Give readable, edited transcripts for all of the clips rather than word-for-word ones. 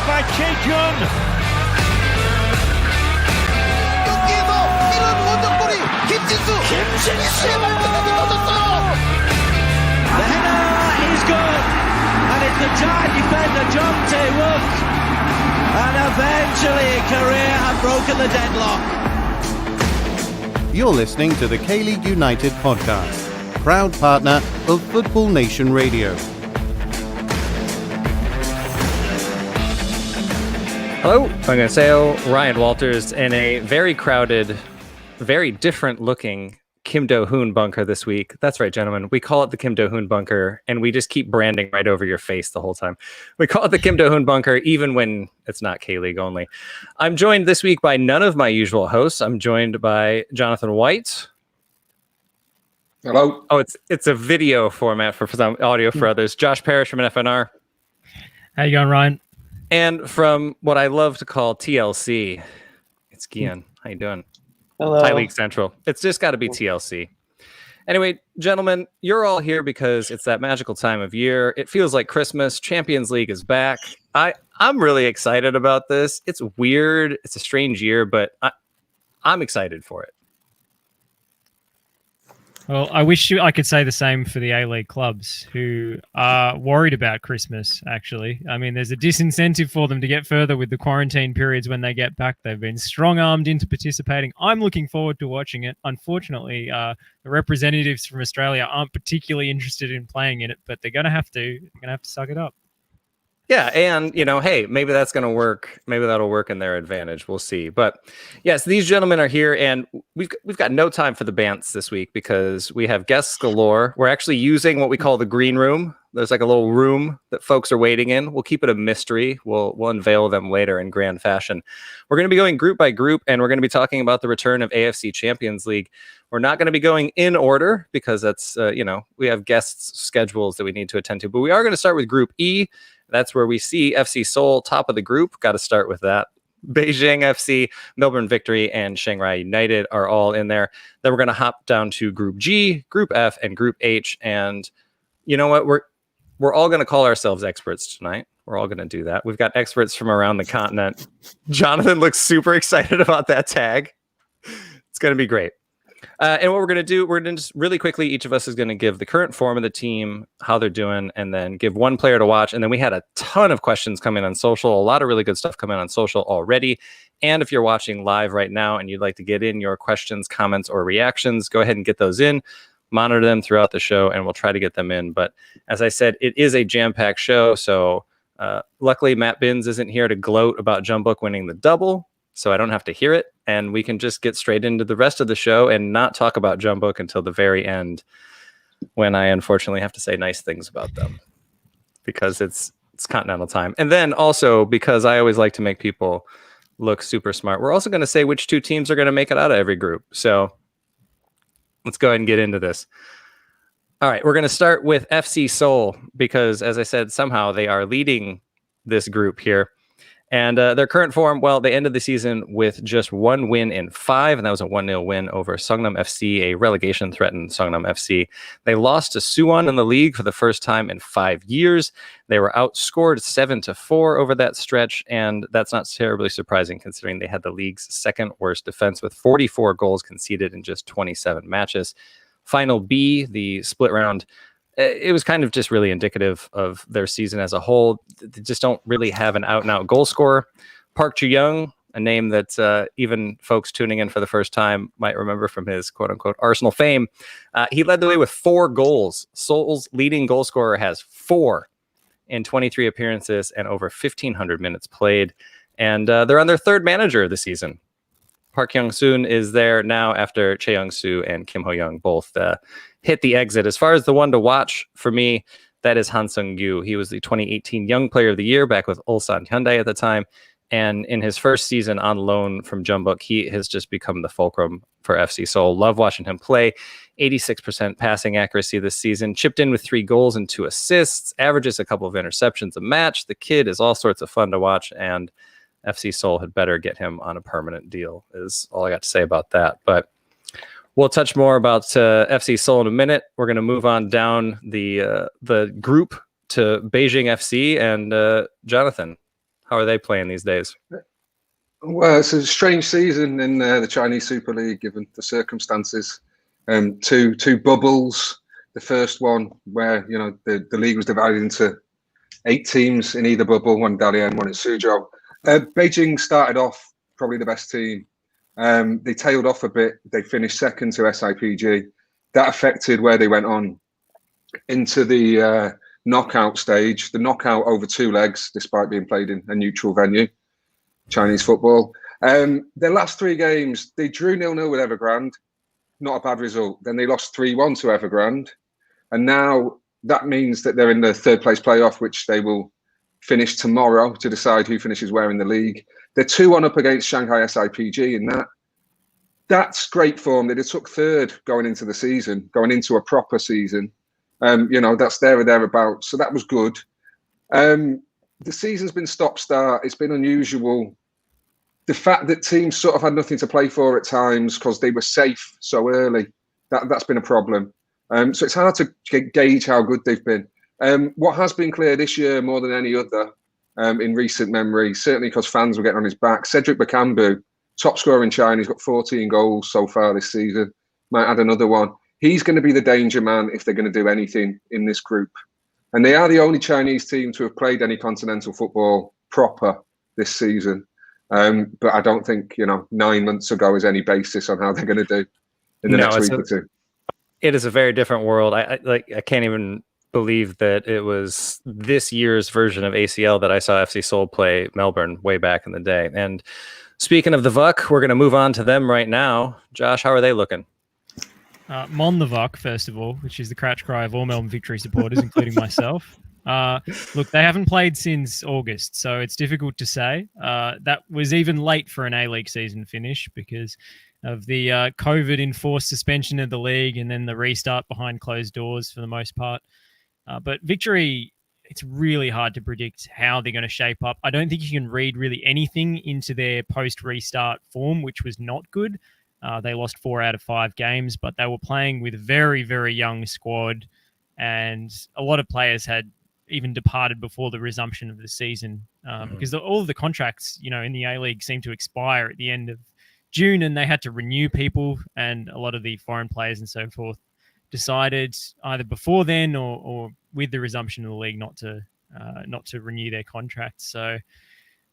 by Chae-jun. 경기에서 이런 원정골이 김진수의 발등까지 터졌어요. The header is good, and it's the giant defender John Tae-wook, and eventually Korea have broken the deadlock. You're listening to the ALeague United podcast, proud partner of Football Nation Radio. Hello, I'm Annyeonghaseyo, Ryan Walters, in a very crowded, very different looking Kim Do-hoon bunker this week. That's right, gentlemen. We call it the Kim Do-hoon bunker, and we just keep branding right over your face the whole time. We call it the Kim Do-hoon bunker, even when it's not K-League only. I'm joined this week by none of my usual hosts. I'm joined by Jonathan White. Hello. Oh, it's a video format for some audio for others. Josh Parish from NFNR. How you going, Ryan? And from what I love to call TLC, it's Gian. How you doing? Hello. Thai League Central. It's just got to be TLC. Anyway, gentlemen, you're all here because it's that magical time of year. It feels like Christmas. Champions League is back. I'm really excited about this. It's weird. It's a strange year, but I'm excited for it. Well, I wish I could say the same for the A-League clubs who are worried about Christmas, actually. I mean, there's a disincentive for them to get further with the quarantine periods when they get back. They've been strong-armed into participating. I'm looking forward to watching it. Unfortunately, the representatives from Australia aren't particularly interested in playing in it, but they're going to have to suck it up. Yeah, and, hey, maybe that's going to work. Maybe that'll work in their advantage. We'll see. But, yes, these gentlemen are here, and we've got no time for the bants this week because we have guests galore. We're actually using what we call the green room. There's like a little room that folks are waiting in. We'll keep it a mystery. We'll unveil them later in grand fashion. We're going to be going group by group, and we're going to be talking about the return of AFC Champions League. We're not going to be going in order because that's, we have guests' schedules that we need to attend to. But we are going to start with Group E. That's where we see FC Seoul, top of the group. Got to start with that. Beijing FC, Melbourne Victory, and Shanghai United are all in there. Then we're going to hop down to Group G, Group F, and Group H. And you know what? We're all going to call ourselves experts tonight. We're all going to do that. We've got experts from around the continent. Jonathan looks super excited about that tag. It's going to be great. And what we're going to do, we're going to just really quickly, each of us is going to give the current form of the team, how they're doing, and then give one player to watch. And then we had a ton of questions come in on social, a lot of really good stuff coming on social already. And if you're watching live right now and you'd like to get in your questions, comments, or reactions, go ahead and get those in, monitor them throughout the show, and we'll try to get them in. But as I said, it is a jam-packed show. So luckily, Matt Binns isn't here to gloat about Jumbook winning the double, so I don't have to hear it. And we can just get straight into the rest of the show and not talk about Jumbook until the very end, when I unfortunately have to say nice things about them because it's continental time. And then also because I always like to make people look super smart, we're also going to say which two teams are going to make it out of every group. So let's go ahead and get into this. All right, we're going to start with FC Seoul because, as I said, somehow they are leading this group here. And their current form, well, they ended the season with just one win in 5, and that was a 1-0 win over Songnam FC, a relegation-threatened Songnam FC. They lost to Suwon in the league for the first time in 5 years. They were outscored 7-4 over that stretch, and that's not terribly surprising considering they had the league's second worst defense with 44 goals conceded in just 27 matches. Final B, the split round, it was kind of just really indicative of their season as a whole. They just don't really have an out-and-out goal scorer. Park Ju-young, a name that even folks tuning in for the first time might remember from his quote-unquote Arsenal fame. He led the way with 4 goals. Seoul's leading goal scorer has 4 in 23 appearances and over 1,500 minutes played. And they're on their 3rd manager of the season. Park Hyung-soon is there now after Chae Young-soo and Kim Ho-young both hit the exit. As far as the one to watch for me, that is Han Sung-gyu. He was the 2018 Young Player of the Year back with Ulsan Hyundai at the time. And in his first season on loan from Jumbook, he has just become the fulcrum for FC Seoul. Love watching him play. 86% passing accuracy this season. Chipped in with 3 goals and 2 assists. Averages a couple of interceptions a match. The kid is all sorts of fun to watch. And FC Seoul had better get him on a permanent deal is all I got to say about that. But we'll touch more about FC Seoul in a minute. We're going to move on down the group to Beijing FC. And Jonathan, How are they playing these days? Well, it's a strange season in the Chinese Super League, given the circumstances. Two bubbles. The first one where the league was divided into 8 teams in either bubble, one in Dalian, one in Suzhou. Beijing started off probably the best team. They tailed off a bit. They finished second to SIPG. That affected where they went on into the knockout stage. The knockout over 2 legs, despite being played in a neutral venue. Chinese football. Their last 3 games, they drew 0-0 with Evergrande. Not a bad result. Then they lost 3-1 to Evergrande. And now that means that they're in the 3rd place playoff, which they will finish tomorrow to decide who finishes where in the league. They're 2-1 up against Shanghai SIPG, and that's great form. They took 3rd going into the season, going into a proper season. That's there or thereabouts. So that was good. The season's been stop-start. It's been unusual. The fact that teams sort of had nothing to play for at times because they were safe so early, that's been a problem. So it's hard to gauge how good they've been. What has been clear this year more than any other in recent memory, certainly because fans were getting on his back, Cedric Bakambu, top scorer in China, he's got 14 goals so far this season, might add another one. He's going to be the danger man if they're going to do anything in this group. And they are the only Chinese team to have played any continental football proper this season. But I don't think 9 months ago is any basis on how they're going to do in the next week or two. It is a very different world. I can't even believe that it was this year's version of ACL that I saw FC Seoul play Melbourne way back in the day. And speaking of the VUC, we're going to move on to them right now. Josh, how are they looking? Mon the VUC, first of all, which is the crouch cry of all Melbourne Victory supporters, including myself. Look, they haven't played since August, so it's difficult to say. That was even late for an A-League season finish because of the COVID-enforced suspension of the league and then the restart behind closed doors for the most part. But Victory, it's really hard to predict how they're going to shape up. I don't think you can read really anything into their post-restart form, which was not good. They lost 4 out of 5 games, but they were playing with a very, very young squad, and a lot of players had even departed before the resumption of the season because all of the contracts, in the A-League seem to expire at the end of June, and they had to renew people, and a lot of the foreign players and so forth decided either before then or with the resumption of the league not to renew their contracts. So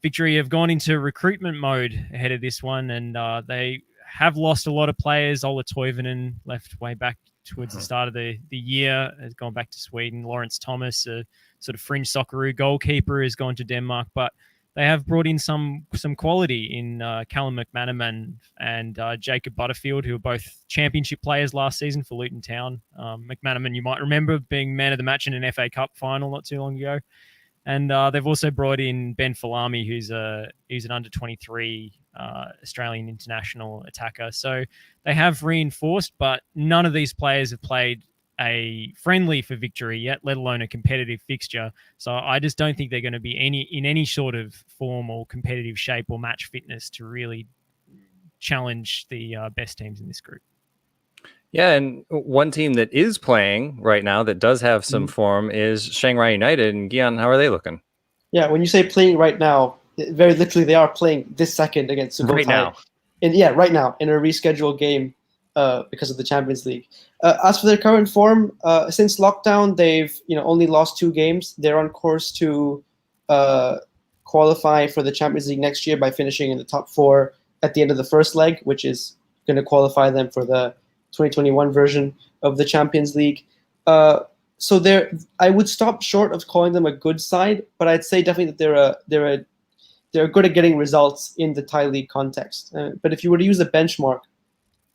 Victory have gone into recruitment mode ahead of this one, and they have lost a lot of players. Ola Toivonen left way back towards the start of the year, has gone back to Sweden. Lawrence Thomas, a sort of fringe Socceroo goalkeeper, has gone to Denmark, but they have brought in some quality in Callum McManaman and Jacob Butterfield, who are both championship players last season for Luton Town. McManaman, you might remember, being man of the match in an FA Cup final not too long ago. And they've also brought in Ben Falami, who's an under-23 Australian international attacker. So they have reinforced, but none of these players have played a friendly for Victory yet, let alone a competitive fixture. So I just don't think they're going to be in any sort of form or competitive shape or match fitness to really challenge the best teams in this group. Yeah, and one team that is playing right now that does have some form is Shanghai United. And Gian, how are they looking? Yeah, when you say playing right now, very literally they are playing this second against Suwon. Right now. Right now in a rescheduled game because of the Champions League. As for their current form, since lockdown, they've only lost 2 games. They're on course to qualify for the Champions League next year by finishing in the top 4 at the end of the first leg, which is going to qualify them for the 2021 version of the Champions League. So I would stop short of calling them a good side, but I'd say definitely that they're good at getting results in the Thai League context. But if you were to use a benchmark,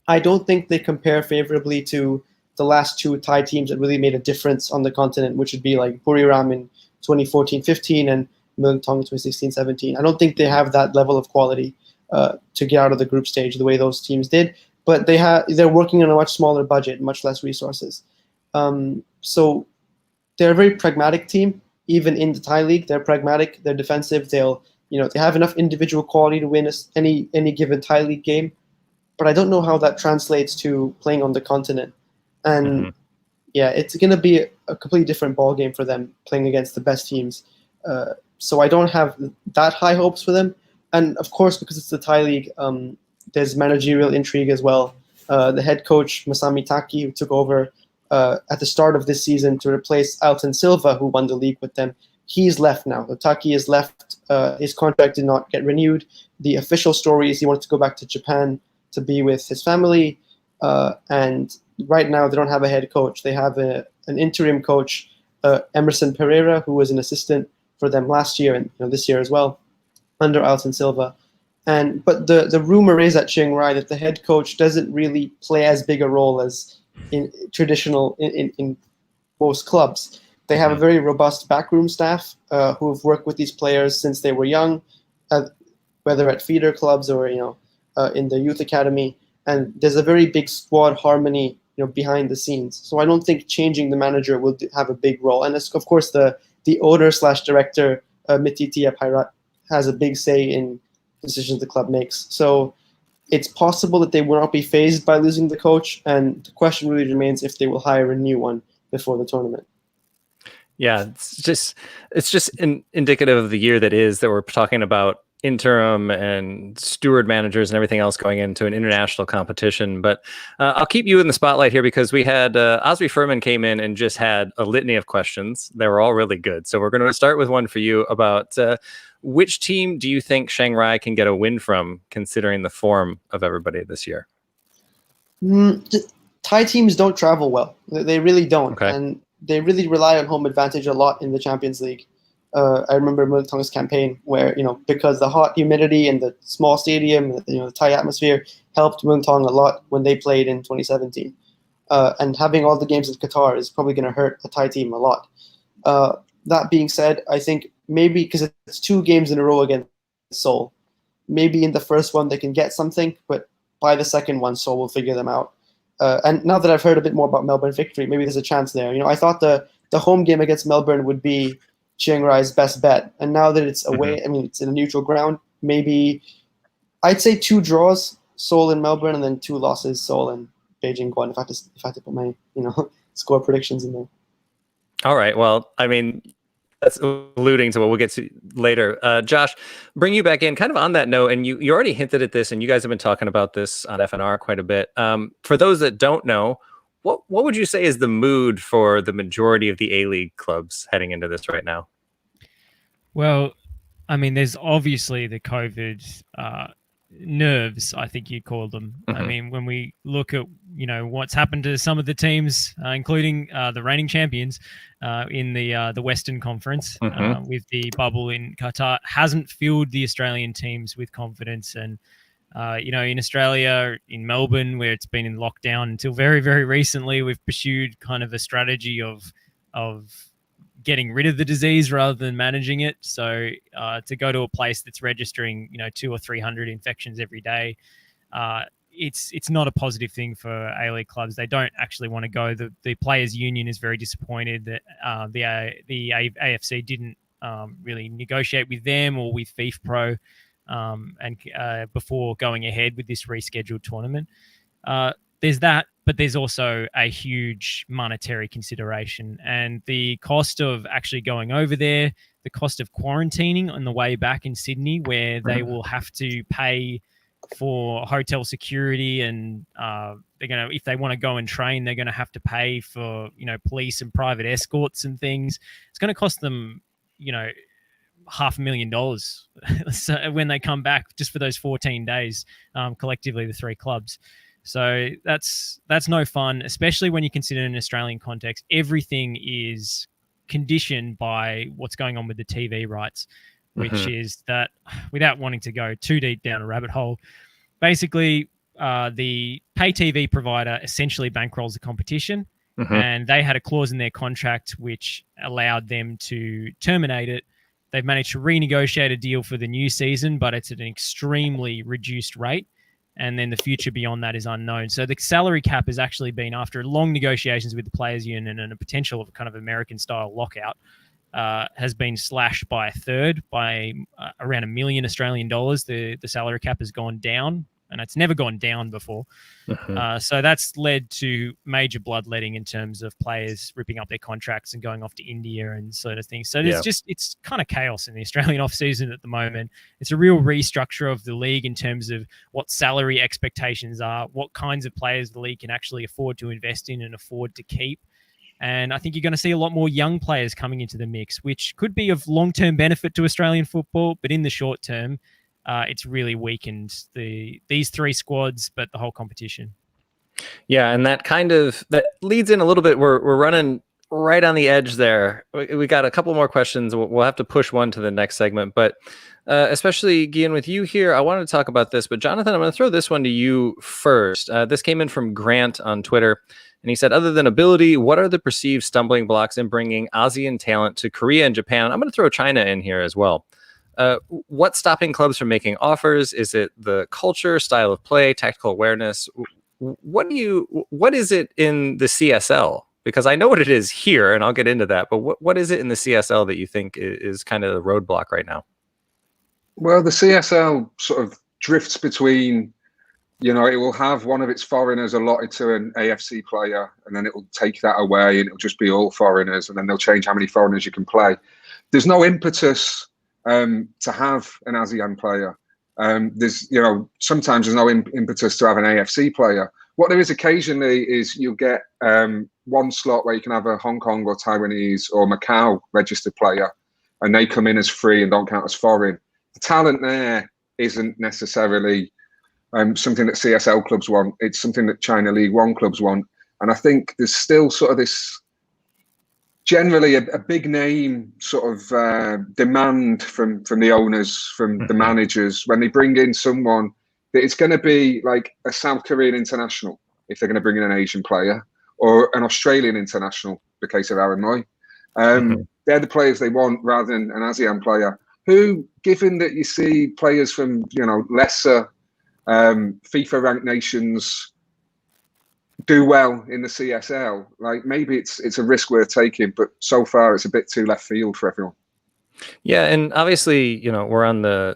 I don't think they compare favorably to the last 2 Thai teams that really made a difference on the continent, which would be like Buriram in 2014-15 and Muangthong in 2016-17. I don't think they have that level of quality to get out of the group stage the way those teams did. But they're working on a much smaller budget, much less resources. So they're a very pragmatic team, even in the Thai League. They're pragmatic, they're defensive, they have enough individual quality to win any given Thai League game. But I don't know how that translates to playing on the continent. And it's going to be a completely different ball game for them playing against the best teams So I don't have that high hopes for them. And of course, because it's the Thai league, there's managerial intrigue as well. The head coach, Masami Taki, who took over at the start of this season to replace Alton Silva, who won the league with them, he's left now. The Taki is left. His contract did not get renewed. The official story is he wants to go back to Japan to be with his family. And right now, they don't have a head coach. They have an interim coach, Emerson Pereira, who was an assistant for them last year and this year as well, under Alton Silva. But the rumor is at Chiang Rai that the head coach doesn't really play as big a role as in traditional in most clubs. They have a very robust backroom staff who have worked with these players since they were young, whether at feeder clubs or in the youth academy. And there's a very big squad harmony behind the scenes. So I don't think changing the manager will have a big role. And of course the owner/director Mititia Pairat has a big say in decisions the club makes. So it's possible that they will not be phased by losing the coach, and the question really remains if they will hire a new one before the tournament. Yeah, it's just indicative of the year that we're talking about interim and steward managers and everything else going into an international competition. But I'll keep you in the spotlight here because we had Osby Furman came in and just had a litany of questions. They were all really good. So we're going to start with one for you about which team do you think Shanghai can get a win from, considering the form of everybody this year? Thai teams don't travel well. They really don't. Okay. And they really rely on home advantage a lot in the Champions League. I remember Muangthong's campaign where, because the hot humidity and the small stadium, the Thai atmosphere helped Muangthong a lot when they played in 2017. And having all the games in Qatar is probably going to hurt the Thai team a lot. That being said, I think maybe because it's 2 games in a row against Seoul, maybe in the first one they can get something, but by the second one, Seoul will figure them out. And now that I've heard a bit more about Melbourne Victory, maybe there's a chance there. I thought the home game against Melbourne would be Chiang Rai's best bet. And now that it's away, it's in a neutral ground, maybe I'd say 2 draws, Seoul and Melbourne, and then 2 losses, Seoul and Beijing Guoan, if I had to put my, score predictions in there. All right. Well, that's alluding to what we'll get to later. Josh, bring you back in kind of on that note, and you already hinted at this, and you guys have been talking about this on FNR quite a bit. For those that don't know, what would you say is the mood for the majority of the A-League clubs heading into this right now? Well, there's obviously the COVID nerves, I think you'd call them. Mm-hmm. When we look at, what's happened to some of the teams, including the reigning champions in the Western Conference with the bubble in Qatar, hasn't filled the Australian teams with confidence. And, in Australia, in Melbourne, where it's been in lockdown until very, very recently, we've pursued kind of a strategy of getting rid of the disease rather than managing it. So to go to a place that's registering, 200 or 300 infections every day, it's not a positive thing for A-League clubs. They don't actually want to go. The players' union is very disappointed that the AFC didn't really negotiate with them or with FIFPro and before going ahead with this rescheduled tournament. There's that, but there's also a huge monetary consideration, and the cost of actually going over there, the cost of quarantining on the way back in Sydney, where they will have to pay for hotel security, and they're gonna, if they want to go and train, they're gonna have to pay for police and private escorts and things. It's going to cost them $500,000 so when they come back just for those 14 days, collectively the 3 clubs. So that's no fun, especially when you consider in an Australian context, everything is conditioned by what's going on with the TV rights, which is that, without wanting to go too deep down a rabbit hole, basically the pay TV provider essentially bankrolls the competition, and they had a clause in their contract which allowed them to terminate it. They've managed to renegotiate a deal for the new season, but it's at an extremely reduced rate. And then the future beyond that is unknown. So the salary cap has actually been, after long negotiations with the players' union and a potential of a kind of American-style lockout, has been slashed by a third, by around $1 million Australian dollars. The salary cap has gone down and it's never gone down before. So that's led to major bloodletting in terms of players ripping up their contracts and going off to India and sort of things. So it's kind of chaos in the Australian off season at the moment. It's a real restructure of the league in terms of what salary expectations are, what kinds of players the league can actually afford to invest in and afford to keep. And I think you're going to see a lot more young players coming into the mix, which could be of long-term benefit to Australian football, but in the short term, it's really weakened these three squads, but the whole competition. Yeah, and that leads in a little bit. We're running right on the edge there. We got a couple more questions. We'll have to push one to the next segment, but especially Gian, with you here, I wanted to talk about this. But Jonathan, I'm going to throw this one to you first. This came in from Grant on Twitter. And he said, other than ability, what are the perceived stumbling blocks in bringing ASEAN talent to Korea and Japan? I'm going to throw China in here as well. What's stopping clubs from making offers? Is it the culture, style of play, tactical awareness? What is it in the CSL? Because I know what it is here, and I'll get into that. But what is it in the CSL that you think is kind of the roadblock right now? Well, the CSL sort of drifts between, it will have one of its foreigners allotted to an AFC player, and then it will take that away, and it'll just be all foreigners, and then they'll change how many foreigners you can play. There's no impetus to have an ASEAN player. Sometimes there's no impetus to have an AFC player. What there is occasionally is you'll get one slot where you can have a Hong Kong or Taiwanese or Macau registered player, and they come in as free and don't count as foreign. The talent there isn't necessarily something that CSL clubs want. It's something that China League One clubs want. And I think there's still sort of this, generally a big name sort of demand from the owners, from the managers, when they bring in someone, that it's going to be like a South Korean international, if they're going to bring in an Asian player, or an Australian international, the case of Aaron Moy. They're the players they want rather than an ASEAN player who, given that you see players from, lesser FIFA ranked nations do well in the CSL, like maybe it's a risk worth taking, but so far it's a bit too left field for everyone. Yeah, and obviously, we're on the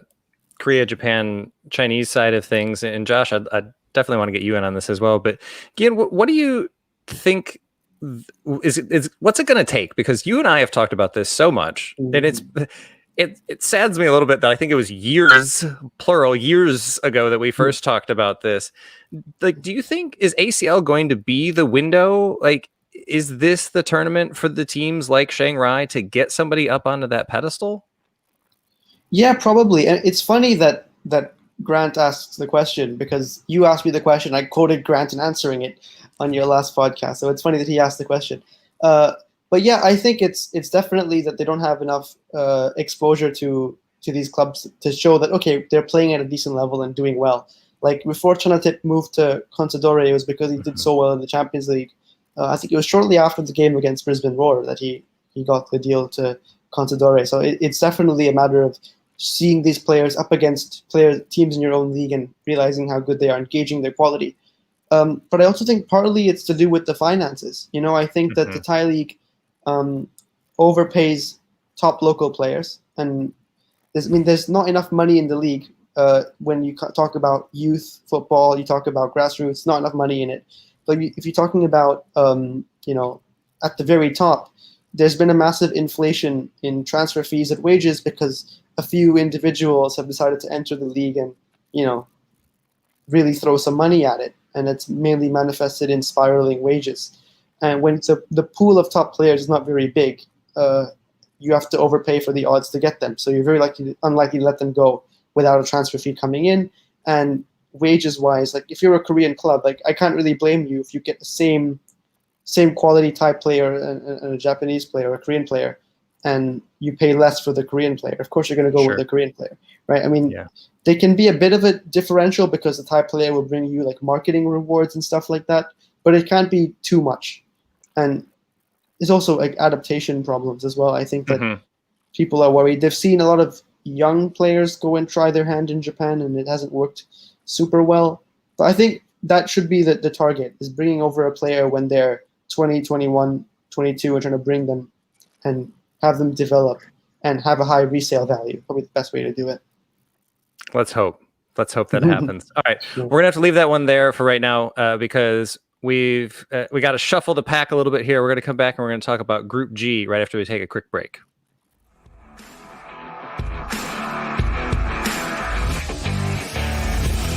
Korea, Japan, Chinese side of things, and Josh, I definitely want to get you in on this as well. But Gian, what do you think is what's it going to take? Because you and I have talked about this so much, and it saddens me a little bit that I think it was years ago that we first talked about this. Like, do you think, is ACL going to be the window? Like, is this the tournament for the teams like Shanghai to get somebody up onto that pedestal? Yeah, probably. And it's funny that Grant asks the question, because you asked me the question. I quoted Grant in answering it on your last podcast. So it's funny that he asked the question. But yeah, I think it's definitely that they don't have enough exposure to these clubs to show that, okay, they're playing at a decent level and doing well. Like before Chanatip moved to Contadore, it was because he did so well in the Champions League. I think it was shortly after the game against Brisbane Roar that he got the deal to Contadore. So it's definitely a matter of seeing these players up against teams in your own league and realizing how good they are, engaging their quality. But I also think partly it's to do with the finances. I think that the Thai League overpays top local players, and there's not enough money in the league. When you talk about youth football, you talk about grassroots, not enough money in it. But if you're talking about at the very top, there's been a massive inflation in transfer fees and wages because a few individuals have decided to enter the league and really throw some money at it, and it's mainly manifested in spiraling wages. And when the pool of top players is not very big, you have to overpay for the odds to get them. So you're very unlikely to let them go without a transfer fee coming in. And wages-wise, like if you're a Korean club, like I can't really blame you if you get the same quality Thai player and a Japanese player or a Korean player, and you pay less for the Korean player. Of course, you're going to go with the Korean player, right? I mean, There can be a bit of a differential because the Thai player will bring you like marketing rewards and stuff like that, but it can't be too much. And there's also like adaptation problems as well. I think that people are worried. They've seen a lot of young players go and try their hand in Japan, and it hasn't worked super well. But I think that should be the target, is bringing over a player when they're 20, 21, 22, and trying to bring them and have them develop and have a high resale value. Probably the best way to do it. Let's hope. Let's hope that happens. All right, we're gonna have to leave that one there for right now because we got to shuffle the pack a little bit here. We're gonna come back and we're gonna talk about Group G right after we take a quick break.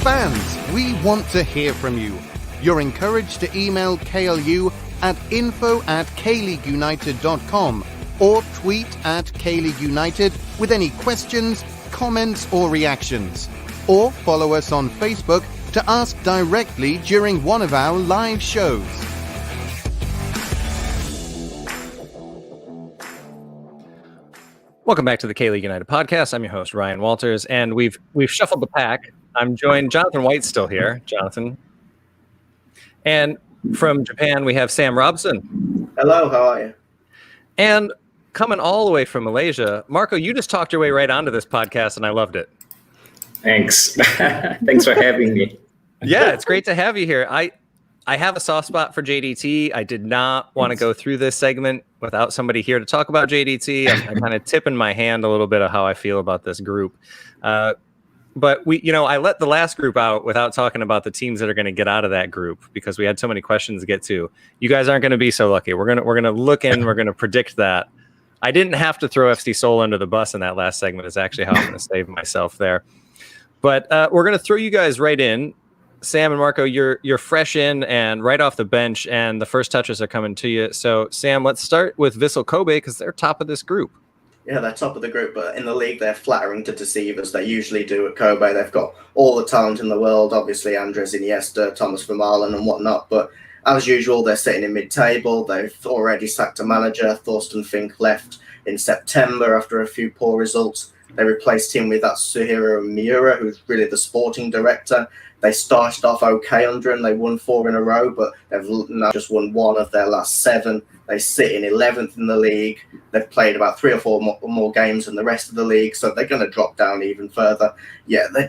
Fans, we want to hear from you. You're encouraged to email KLU at info@kleagueunited.com or tweet at KLeague United with any questions, comments or reactions. Or follow us on Facebook to ask directly during one of our live shows. Welcome back to the K-League United podcast. I'm your host, Ryan Walters, and we've shuffled the pack. I'm joined, Jonathan White's still here. Jonathan. And from Japan, we have Sam Robson. Hello, how are you? And coming all the way from Malaysia, Marco, you just talked your way right onto this podcast, and I loved it. Thanks. Thanks for having me. Yeah, it's great to have you here. I have a soft spot for JDT. I did not want to go through this segment without somebody here to talk about JDT. I'm kind of tipping my hand a little bit of how I feel about this group. But I let the last group out without talking about the teams that are going to get out of that group because we had so many questions to get to. You guys aren't going to be so lucky. We're gonna look in. We're gonna predict that. I didn't have to throw FC Seoul under the bus in that last segment. Is actually how I'm going to save myself there. But we're going to throw you guys right in. Sam and Marco, you're fresh in and right off the bench, and the first touches are coming to you. So, Sam, let's start with Vissel Kobe because they're top of this group. Yeah, they're top of the group, but in the league, they're flattering to deceive as they usually do at Kobe. They've got all the talent in the world, obviously Andres Iniesta, Thomas Vermaelen and whatnot, but as usual, they're sitting in mid-table. They've already sacked a manager. Thorsten Fink left in September after a few poor results. They replaced him with Atsuhiro Miura, who's really the sporting director. They started off okay under him. They won 4 in a row, but they've now just won 1 of their last 7. They sit in 11th in the league. They've played about 3 or 4 more games than the rest of the league, so they're going to drop down even further. Yeah, they're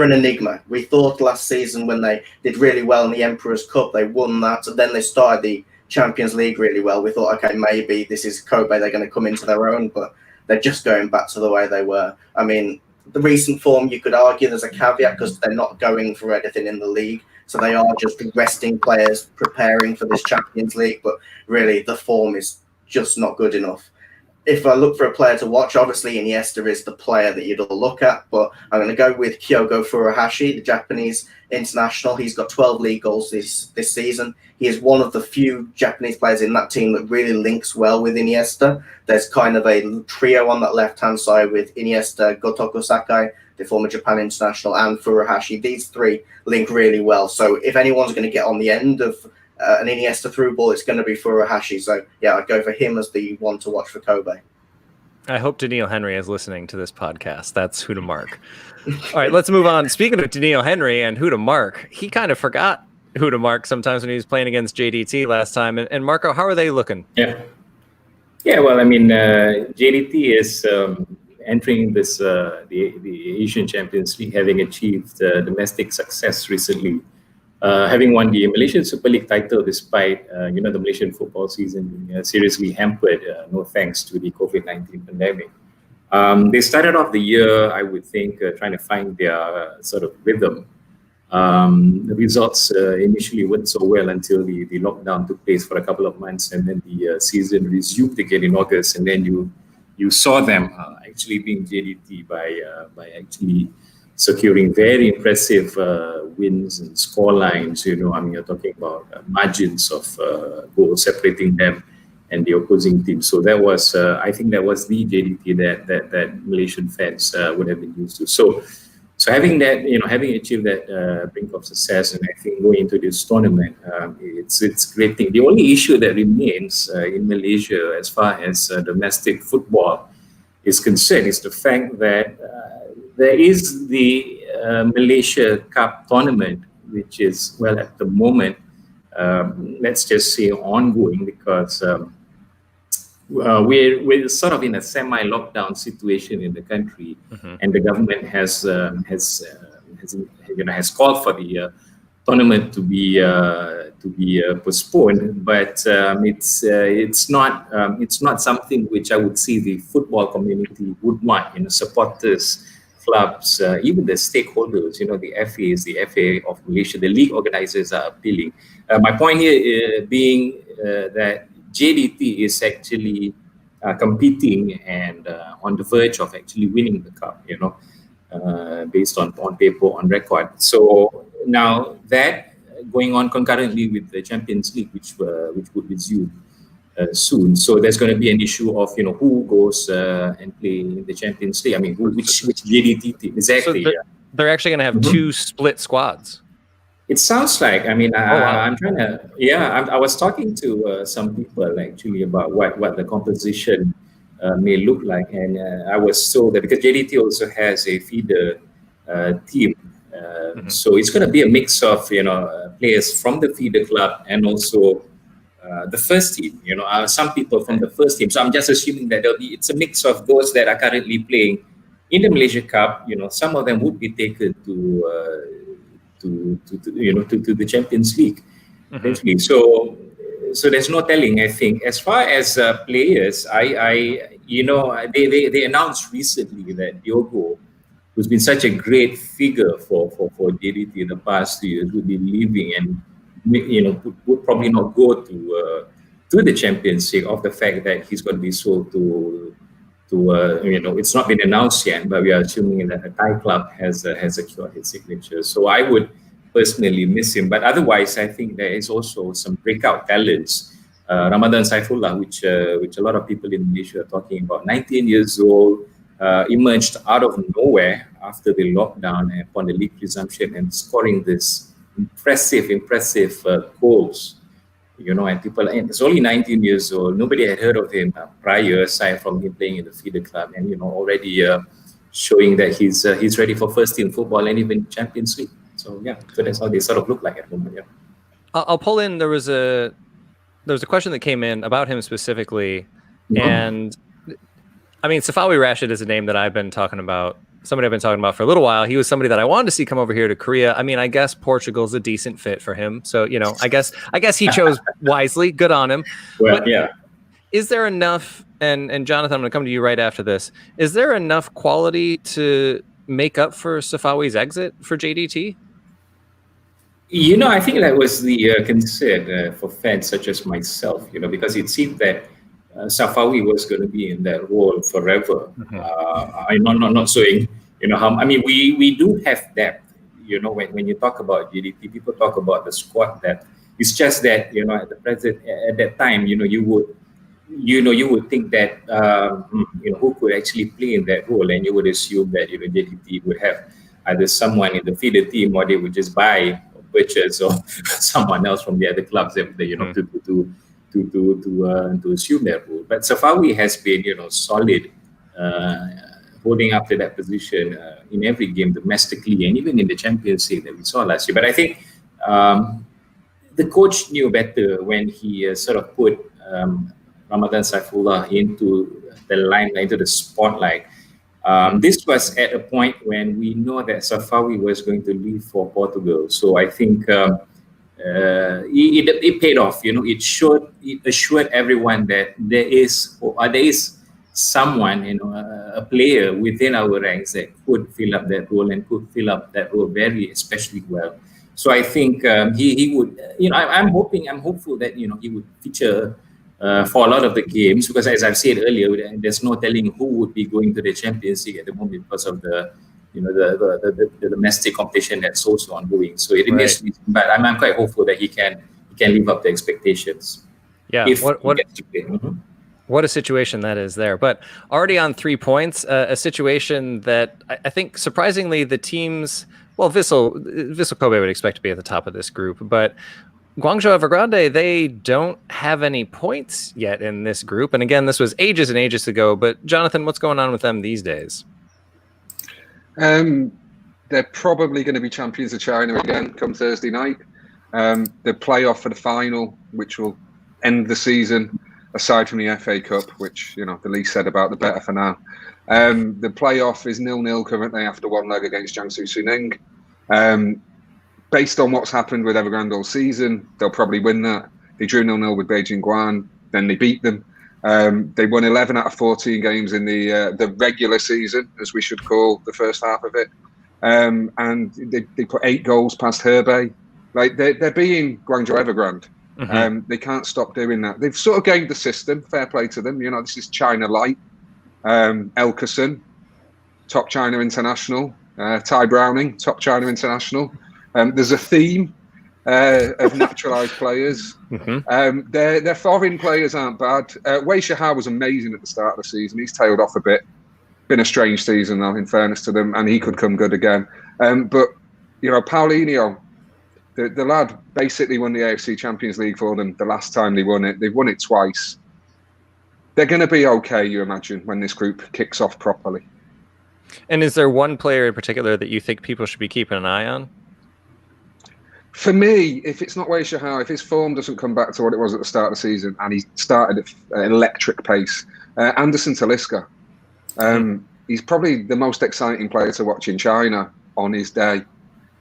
an enigma. We thought last season when they did really well in the Emperor's Cup, they won that, and then they started the Champions League really well. We thought, okay, maybe this is Kobe. They're going to come into their own, but they're just going back to the way they were. I mean, the recent form, you could argue there's a caveat because they're not going for anything in the league. So they are just resting players, preparing for this Champions League. But really, the form is just not good enough. If I look for a player to watch, obviously Iniesta is the player that you'd all look at. But I'm going to go with Kyogo Furuhashi, the Japanese international. He's got 12 league goals this season. He is one of the few Japanese players in that team that really links well with Iniesta. There's kind of a trio on that left-hand side with Iniesta, Gotoku Sakai, the former Japan international, and Furuhashi. These 3 link really well. So if anyone's going to get on the end of an Iniesta through ball, it's going to be Furuhashi. So, yeah, I'd go for him as the one to watch for Kobe. I hope Daniil Henry is listening to this podcast. That's who to mark. All right, let's move on. Speaking of Daniil Henry and who to mark, he kind of forgot who to mark sometimes when he was playing against JDT last time. And Marco, how are they looking? Yeah, well, I mean, JDT is entering this the Asian Champions League, having achieved domestic success recently, having won the Malaysian Super League title despite the Malaysian football season being seriously hampered, no thanks to the COVID-19 pandemic. They started off the year, I would think, trying to find their sort of rhythm. The results initially went so well until the lockdown took place for a couple of months, and then the season resumed again in August, and then you saw them actually being JDT by actually securing very impressive wins and score lines. I mean, you're talking about margins of goals separating them and the opposing team. So that was, I think, that was the JDT that Malaysian fans would have been used to. So having that, having achieved that brink of success, and I think going into this tournament, it's a great thing. The only issue that remains in Malaysia as far as domestic football is concerned is the fact that there is the Malaysia Cup tournament, which is, well, at the moment, let's just say ongoing, because we're sort of in a semi-lockdown situation in the country, and the government has called for the tournament to be postponed, but it's not something which I would see the football community would want. Supporters clubs, even the stakeholders, the FAs, the FA of Malaysia, the league organizers are appealing. My point here being that JDT is actually competing and on the verge of actually winning the cup, based on paper, on record. So now that going on concurrently with the Champions League, which would resume soon. So there's going to be an issue of who goes and play in the Champions League. I mean, which JDT team exactly? So they're actually going to have two split squads. It sounds like. I mean, wow. I'm trying to. Yeah, I was talking to some people actually about what the composition may look like, and I was told that because JDT also has a feeder team, so it's going to be a mix of players from the feeder club and also the first team. Some people from the first team. So I'm just assuming that it's a mix of those that are currently playing in the Malaysia Cup. Some of them would be taken to the Champions League. Eventually. So there's no telling. I think as far as players, they announced recently that Diogo, who's been such a great figure for JDT in the past 2 years, will be leaving and would probably not go to the Champions League, of the fact that he's going to be sold to it's not been announced yet, but we are assuming that a Thai club has secured his signature. So I would personally miss him, but otherwise I think there is also some breakout talents. Ramadan Saifullah, which a lot of people in Malaysia are talking about, 19 years old, emerged out of nowhere after the lockdown and upon the league resumption and scoring this impressive goals. And people, and it's only 19 years old. Nobody had heard of him prior, aside from him playing in the feeder club, and already showing that he's ready for first team football and even Champions League. So so that's how they sort of look like at the moment. Yeah. I'll pull in. There was a question that came in about him specifically, and I mean, Safawi Rashid is a name that I've been talking about. Somebody I've been talking about for a little while. He was somebody that I wanted to see come over here to Korea. I mean, I guess Portugal's a decent fit for him. So, I guess he chose wisely. Good on him. Well, but yeah. Is there enough, and Jonathan, I'm going to come to you right after this. Is there enough quality to make up for Safawi's exit for JDT? I think that was the concern for fans such as myself, because it seemed that Safawi was going to be in that role forever. I'm not saying, how. I mean, we do have depth. When you talk about JDT, people talk about the squad depth. It's just that at that time, you would think that who could actually play in that role, and you would assume that JDT would have either someone in the feeder team, or they would just buy or purchase or someone else from the other clubs to assume that role. But Safawi has been, solid, holding up to that position in every game domestically and even in the Champions League that we saw last year. But I think the coach knew better when he sort of put Ramadan Saifullah into the limelight, into the spotlight. This was at a point when we know that Safawi was going to leave for Portugal. So I think it paid off. It assured everyone that there is someone, a player within our ranks that could fill up that role and could fill up that role very especially well. So I think he would. I'm hopeful that he would feature for a lot of the games, because as I've said earlier, there's no telling who would be going to the Champions League at the moment because of the domestic competition that's also ongoing. So it remains, but I'm quite hopeful that he can live up to expectations. Yeah. What a situation that is there. But already on 3 points, a situation that I think surprisingly the teams, well, Vissel Kobe would expect to be at the top of this group, but Guangzhou Evergrande, they don't have any points yet in this group. And again, this was ages and ages ago. But Jonathan, what's going on with them these days? They're probably going to be champions of China again come Thursday night. The playoff for the final, which will end the season, aside from the FA Cup, which the league said about the better for now. The playoff is 0-0 currently after one leg against Jiangsu Suning. Based on what's happened with Evergrande all season, they'll probably win that. They drew 0-0 with Beijing Guoan, then they beat them. They won 11 out of 14 games in the regular season, as we should call the first half of it. And they put 8 goals past Hebei. Like they're being Guangzhou Evergrande. They can't stop doing that. They've sort of gamed the system. Fair play to them. You know, this is China light. Elkerson, top China international. Ty Browning, top China international. There's a theme of naturalised players. Their foreign players aren't bad. Wei Shihao was amazing at the start of the season. He's tailed off a bit. Been a strange season, though, in fairness to them, and he could come good again. But, you know, Paulinho, the lad basically won the AFC Champions League for them the last time they won it. They've won it twice. They're going to be okay, you imagine, when this group kicks off properly. And is there one player in particular that you think people should be keeping an eye on? For me, if it's not Wei Shihao, if his form doesn't come back to what it was at the start of the season, and he started at an electric pace, Anderson Talisca. He's probably the most exciting player to watch in China on his day.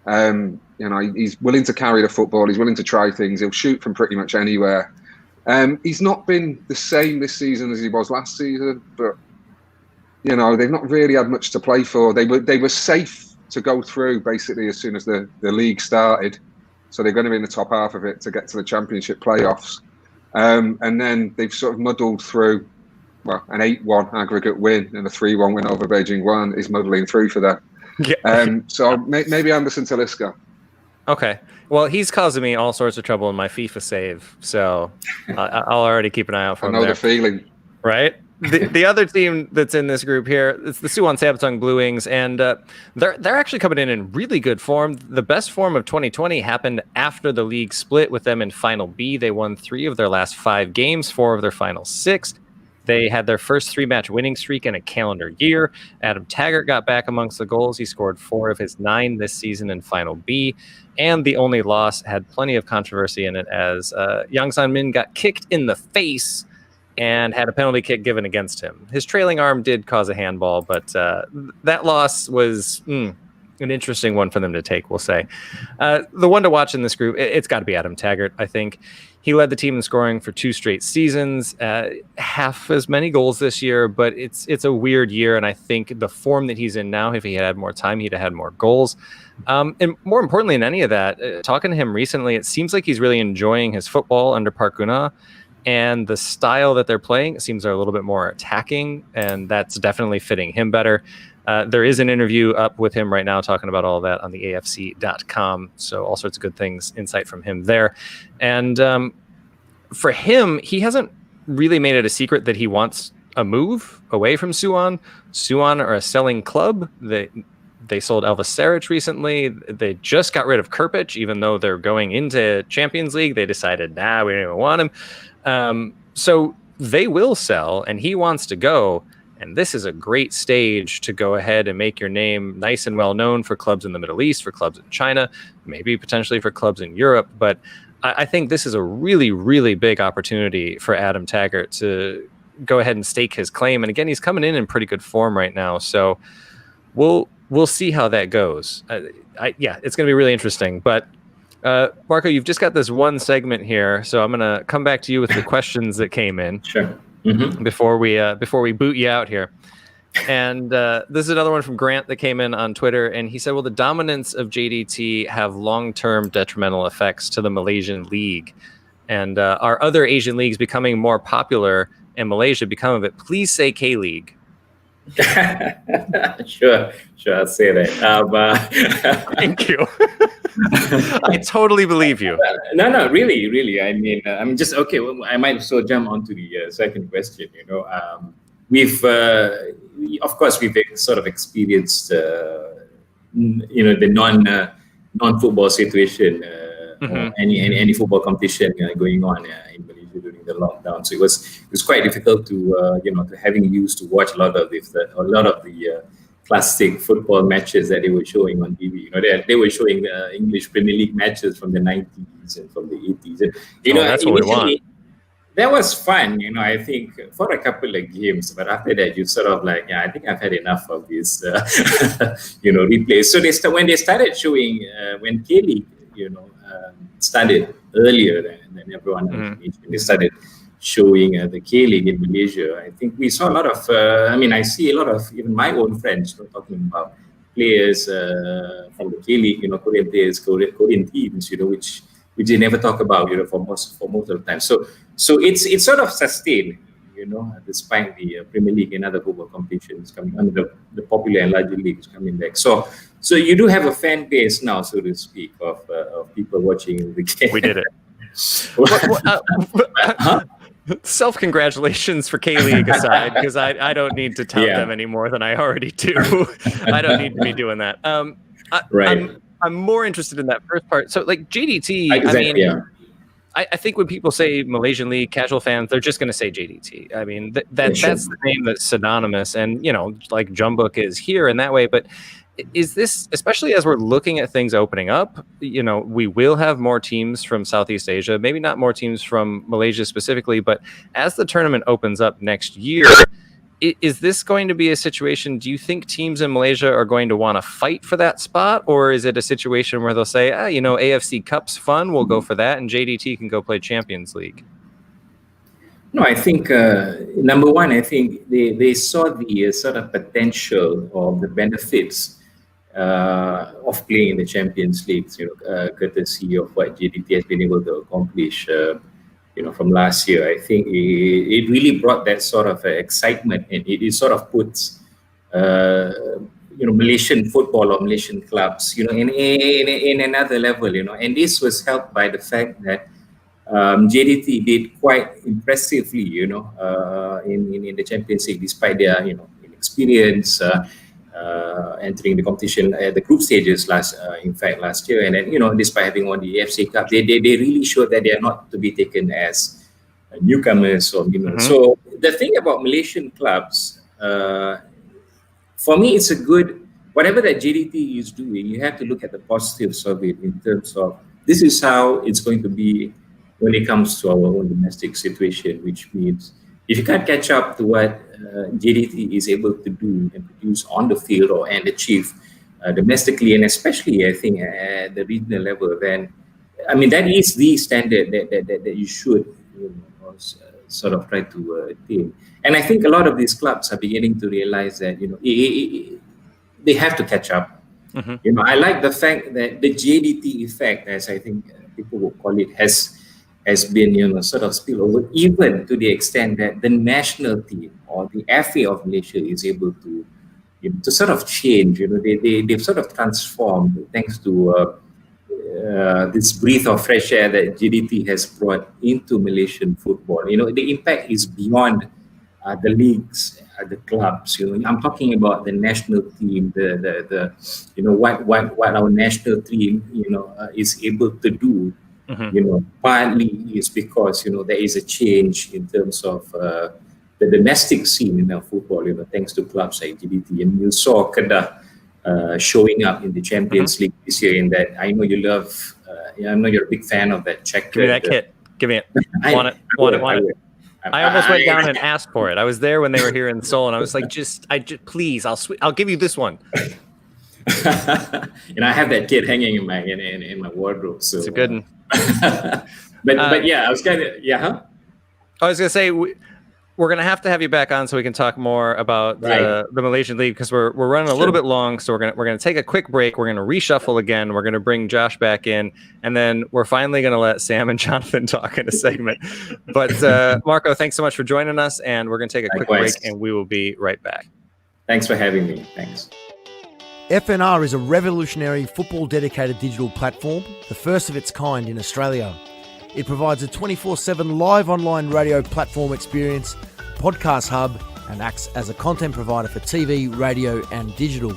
You know, he's willing to carry the football. He's willing to try things. He'll shoot from pretty much anywhere. He's not been the same this season as he was last season, but you know, they've not really had much to play for. They were safe to go through basically as soon as the league started. So they're going to be in the top half of it to get to the championship playoffs. And then they've sort of muddled through. Well, an 8-1 aggregate win and a 3-1 win over Beijing Guoan is muddling through for them. Yeah. So maybe Anderson Talisca. Okay. Well, he's causing me all sorts of trouble in my FIFA save, so I'll already keep an eye out for him. I know the feeling. Right? The other team that's in this group here, it's the Suwon Bluewings, and they're actually coming in really good form. The best form of 2020 happened after the league split with them in Final B. They won 3 of their last 5 games, 4 of their final 6. They had their first 3-match winning streak in a calendar year. Adam Taggart got back amongst the goals. He scored 4 of his 9 this season in Final B. And the only loss had plenty of controversy in it as Yang San-min got kicked in the face and had a penalty kick given against him. His trailing arm did cause a handball, but that loss was an interesting one for them to take, we'll say. The one to watch in this group, it's got to be Adam Taggart, I think. He led the team in scoring for 2 straight seasons, half as many goals this year, but it's a weird year, and I think the form that he's in now, if he had more time, he'd have had more goals. And more importantly than any of that, talking to him recently, it seems like he's really enjoying his football under Park Geun-hye, and the style that they're playing, it seems they're a little bit more attacking, and that's definitely fitting him better. There is an interview up with him right now talking about all that on the AFC.com. So all sorts of good things, insight from him there. And for him, he hasn't really made it a secret that he wants a move away from Suwon. Suwon are a selling club. They sold Elvis Saric recently. They just got rid of Kirpich, even though they're going into Champions League. They decided, nah, we don't even want him. So they will sell, and he wants to go. And this is a great stage to go ahead and make your name nice and well known for clubs in the Middle East, for clubs in China, maybe potentially for clubs in Europe. But I think this is a really, really big opportunity for Adam Taggart to go ahead and stake his claim. And again, he's coming in pretty good form right now. So we'll see how that goes. Yeah, it's going to be really interesting. But Marco, you've just got this one segment here, so I'm going to come back to you with the questions that came in. Sure. Before we boot you out here. And this is another one from Grant that came in on Twitter, and he said, will the dominance of JDT have long-term detrimental effects to the Malaysian league? And are other Asian leagues becoming more popular and Malaysia become of it? Please say K-League. Sure, I'll say that. Thank you. I totally believe you. No, really. I mean, I'm just okay. Well, I might so jump onto the second question. You know, we've of course we've sort of experienced you know, the non-football situation, or any football competition going on in Malaysia during the lockdown. So it was quite difficult to you know, to having used to watch a lot of the classic football matches that they were showing on TV. You know, they were showing the English Premier League matches from the 90s and from the 80s. And, you know, that's what we want. That was fun, you know, I think, for a couple of games. But after that, you sort of like, yeah, I think I've had enough of this, you know, replays. So when they started showing, when K-League, you know, started earlier than everyone else, they started showing the K-League in Malaysia. I think we saw a lot of, I see a lot of even my own friends talking about players from the K-League, Korean players, Korean teams, which they never talk about, for most of the time. So it's sort of sustained, despite the Premier League and other football competitions coming under the popular and larger leagues coming back. So you do have a fan base now, so to speak, of people watching the game. We did it. Self-congratulations for K-League aside, because I don't need to tout them any more than I already do. I don't need to be doing that. I'm more interested in that first part. So, like JDT, exactly, I think when people say Malaysian League, casual fans, they're just going to say JDT. I mean, that's the name that's synonymous, and like Jumbuk is here in that way. But is this, especially as we're looking at things opening up, we will have more teams from Southeast Asia, maybe not more teams from Malaysia specifically, but as the tournament opens up next year, is this going to be a situation, do you think teams in Malaysia are going to want to fight for that spot, or is it a situation where they'll say, AFC Cup's fun, we'll go for that, and JDT can go play Champions League? No, I think, number one, I think they saw the sort of potential of the benefits of playing in the Champions League, courtesy of what JDT has been able to accomplish, from last year. I think it really brought that sort of excitement, and it sort of puts, Malaysian football or Malaysian clubs, in another level, and this was helped by the fact that JDT did quite impressively, in the Champions League, despite their, inexperience, entering the competition at the group stages last year, and then despite having won the AFC Cup, they really showed that they are not to be taken as newcomers or So the thing about Malaysian clubs, for me, it's a good, whatever that JDT is doing, you have to look at the positives of it in terms of this is how it's going to be when it comes to our own domestic situation, which means if you can't catch up to what JDT is able to do and produce on the field and achieve domestically, and especially, I think, at the regional level, then, that is the standard that you should sort of try to attain. And I think a lot of these clubs are beginning to realize that, they have to catch up. Mm-hmm. I like the fact that the JDT effect, as I think people would call it, has been, sort of spill over, even to the extent that the national team or the FA of Malaysia is able to, to sort of change. They've sort of transformed thanks to this breath of fresh air that JDT has brought into Malaysian football. The impact is beyond the leagues, the clubs. I'm talking about the national team, what our national team, is able to do. Mm-hmm. Partly is because there is a change in terms of the domestic scene in our football. Thanks to clubs like JDT, and you saw Kedah showing up in the Champions League this year. In that, I know you love. I know you're a big fan of that check. Give me that kit. Give me it. Want it. I almost went down and asked for it. I was there when they were here in Seoul, and I was like, please, I'll give you this one. I have that kit hanging in my wardrobe. So it's a good one. but yeah, I was kind of I was gonna say we're gonna have to have you back on so we can talk more about the Malaysian League, because we're running a little bit long. So we're gonna take a quick break. We're gonna reshuffle again. We're gonna bring Josh back in, and then we're finally gonna let Sam and Jonathan talk in a segment. But Marco, thanks so much for joining us, and we're gonna take a quick break, and we will be right back. Thanks for having me. Thanks. FNR is a revolutionary football-dedicated digital platform, the first of its kind in Australia. It provides a 24/7 live online radio platform experience, podcast hub, and acts as a content provider for TV, radio, and digital.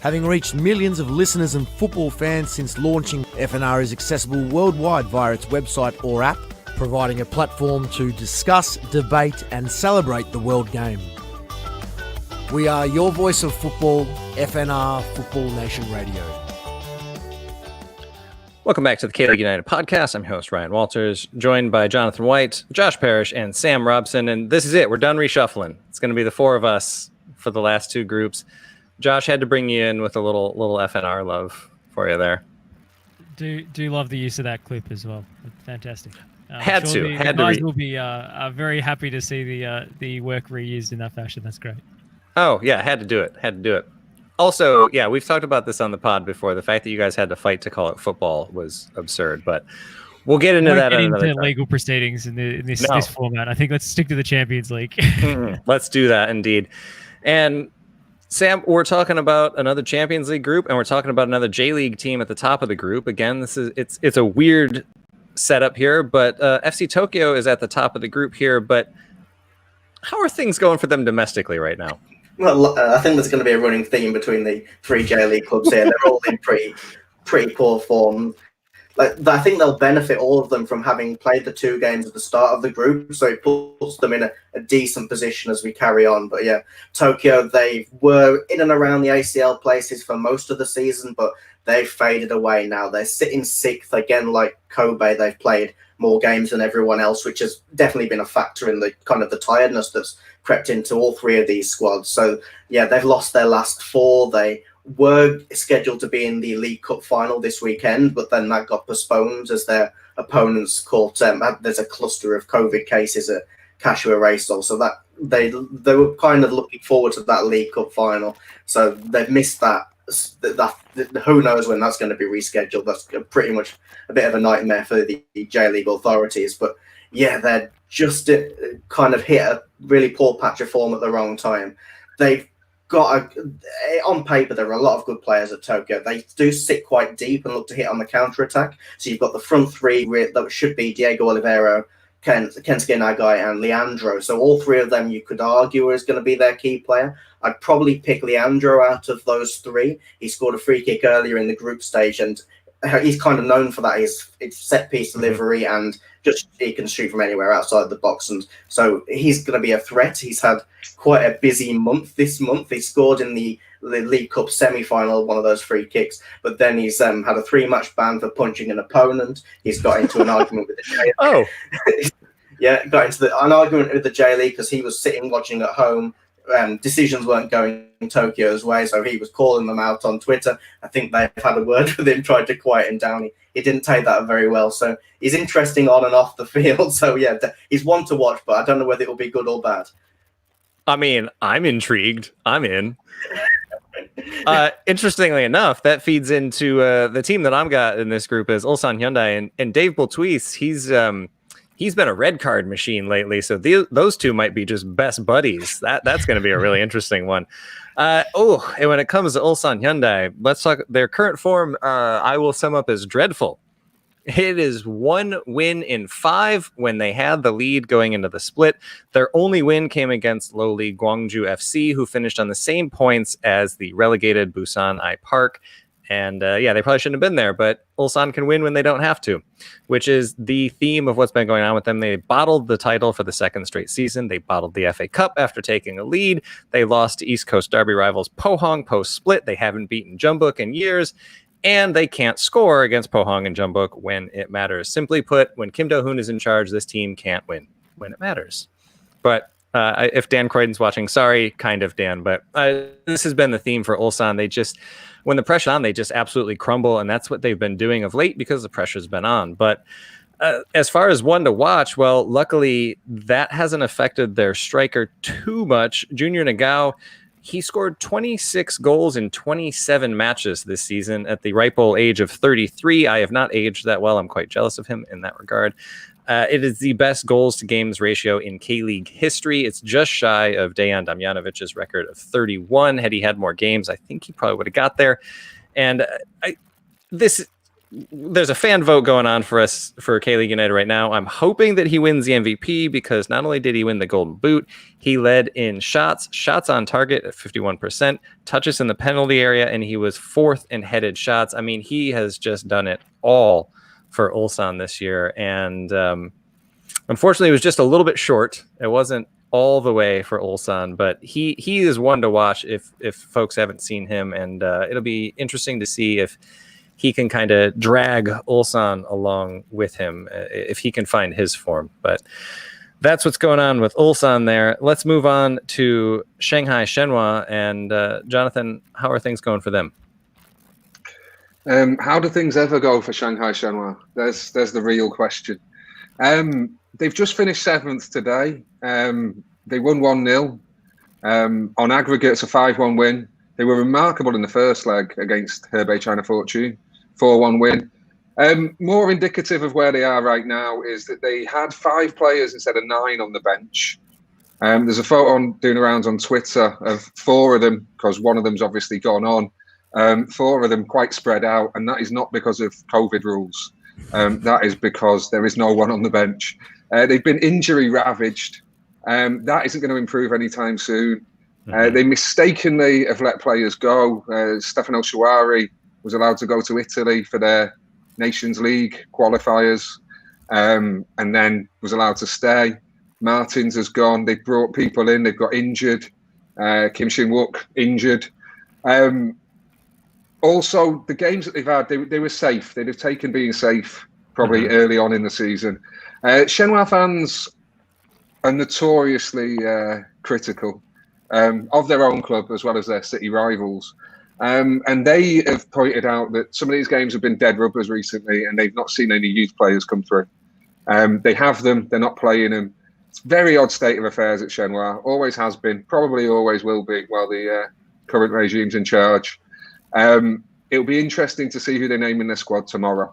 Having reached millions of listeners and football fans since launching, FNR is accessible worldwide via its website or app, providing a platform to discuss, debate, and celebrate the world game. We are your voice of football, FNR Football Nation Radio. Welcome back to the K-League United podcast. I'm your host, Ryan Walters, joined by Jonathan White, Josh Parish, and Sam Robson. And this is it. We're done reshuffling. It's going to be the four of us for the last two groups. Josh had to bring you in with a little FNR love for you there. Do love the use of that clip as well. Fantastic. Had to guys will be very happy to see the work reused in that fashion. That's great. Oh yeah, had to do it. Also, yeah, we've talked about this on the pod before. The fact that you guys had to fight to call it football was absurd, but we'll get into that at another time. Legal proceedings in this format. I think let's stick to the Champions League. Let's do that indeed. And Sam, we're talking about another Champions League group, and we're talking about another J-League team at the top of the group. Again, it's a weird setup here, but FC Tokyo is at the top of the group here. But how are things going for them domestically right now? Well, I think there's going to be a running theme between the 3 J-League clubs here. They're all in pretty poor form. I think they'll benefit, all of them, from having played the 2 games at the start of the group, so it puts them in a decent position as we carry on. But yeah, Tokyo, they were in and around the ACL places for most of the season, but they've faded away now. They're sitting 6th again, like Kobe. They've played more games than everyone else, which has definitely been a factor in the kind of the tiredness that's crept into all 3 of these squads. So yeah, they've lost their last 4. They were scheduled to be in the League Cup final this weekend, but then that got postponed as their opponents caught. There's a cluster of COVID cases at Kashiwa Reysol, so that they were kind of looking forward to that League Cup final. So they've missed that. Who knows when that's going to be rescheduled? That's pretty much a bit of a nightmare for the J-League authorities. But yeah, they're just kind of hit a really poor patch of form at the wrong time. They've got on paper, there are a lot of good players at Tokyo. They do sit quite deep and look to hit on the counter attack. So you've got the front 3 that should be Diego Oliveira, Kensuke Nagai, and Leandro. So all 3 of them, you could argue, is going to be their key player. I'd probably pick Leandro out of those 3. He scored a free kick earlier in the group stage, and he's kind of known for that. It's set piece delivery, and just he can shoot from anywhere outside the box, and so he's going to be a threat. He's had quite a busy month this month. He scored in the League Cup semi-final, one of those free kicks, but then he's had a 3-match ban for punching an opponent. He's got into an argument with the J-League. Got into an argument with the J-League because he was sitting watching at home. Decisions weren't going Tokyo's way, so he was calling them out on Twitter. I think they've had a word with him, tried to quiet him down. He didn't take that very well, so he's interesting on and off the field. So yeah, he's one to watch, but I don't know whether it will be good or bad. I mean, I'm intrigued. I'm in. Interestingly enough, that feeds into the team that I've got in this group is Ulsan Hyundai, and Dave Bultuis. He's been a red card machine lately, so those 2 might be just best buddies. That's going to be a really interesting one. And when it comes to Ulsan Hyundai, let's talk their current form. I will sum up as dreadful. It is 1 win in 5 when they had the lead going into the split. Their only win came against lowly Guangzhou FC, who finished on the same points as the relegated Busan I Park. And they probably shouldn't have been there, but Ulsan can win when they don't have to, which is the theme of what's been going on with them. They bottled the title for the 2nd straight season. They bottled the FA Cup after taking a lead. They lost to East Coast Derby rivals Pohang post-split. They haven't beaten Jeonbuk in years, and they can't score against Pohang and Jeonbuk when it matters. Simply put, when Kim Do-hoon is in charge, this team can't win when it matters. But if Dan Croydon's watching, sorry, kind of Dan, but this has been the theme for Ulsan. They just... when the pressure's on, they just absolutely crumble, and that's what they've been doing of late because the pressure's been on. But as far as one to watch, well, luckily that hasn't affected their striker too much. Junior Nagao, he scored 26 goals in 27 matches this season at the ripe old age of 33. I have not aged that well. I'm quite jealous of him in that regard. It is the best goals to games ratio in K-League history. It's just shy of Dejan Damjanovic's record of 31. Had he had more games, I think he probably would have got there. And there's a fan vote going on for us for K-League United right now. I'm hoping that he wins the MVP because not only did he win the Golden Boot, he led in shots on target at 51%, touches in the penalty area, and he was 4th in headed shots. I mean, he has just done it all for Ulsan this year, and unfortunately it was just a little bit short. It wasn't all the way for Ulsan, but he is one to watch if folks haven't seen him, and it'll be interesting to see if he can kind of drag Ulsan along with him, if he can find his form. But that's what's going on with Ulsan there. Let's move on to Shanghai Shenhua, and Jonathan, how are things going for them? How do things ever go for Shanghai Shenhua? There's the real question. They've just finished 7th today. They won 1-0. On aggregate, it's a 5-1 win. They were remarkable in the first leg against Hebei China Fortune, 4-1 win. More indicative of where they are right now is that they had 5 players instead of 9 on the bench. There's a photo doing around on Twitter of 4 of them, because one of them's obviously gone on. 4 of them quite spread out, and that is not because of COVID rules. That is because there is no one on the bench. They've been injury ravaged. That isn't going to improve anytime soon. They mistakenly have let players go. Stefano Shuari was allowed to go to Italy for their Nations League qualifiers, and then was allowed to stay. Martins has gone. They've brought people in. They've got injured. Kim Shin-wook injured. Also, the games that they've had, they were safe. They'd have taken being safe probably early on in the season. Shenhua fans are notoriously critical of their own club as well as their city rivals. And they have pointed out that some of these games have been dead rubbers recently, and they've not seen any youth players come through. They have them, they're not playing them. It's a very odd state of affairs at Shenhua. Always has been, probably always will be while the current regime's in charge. It'll be interesting to see who they name in their squad tomorrow.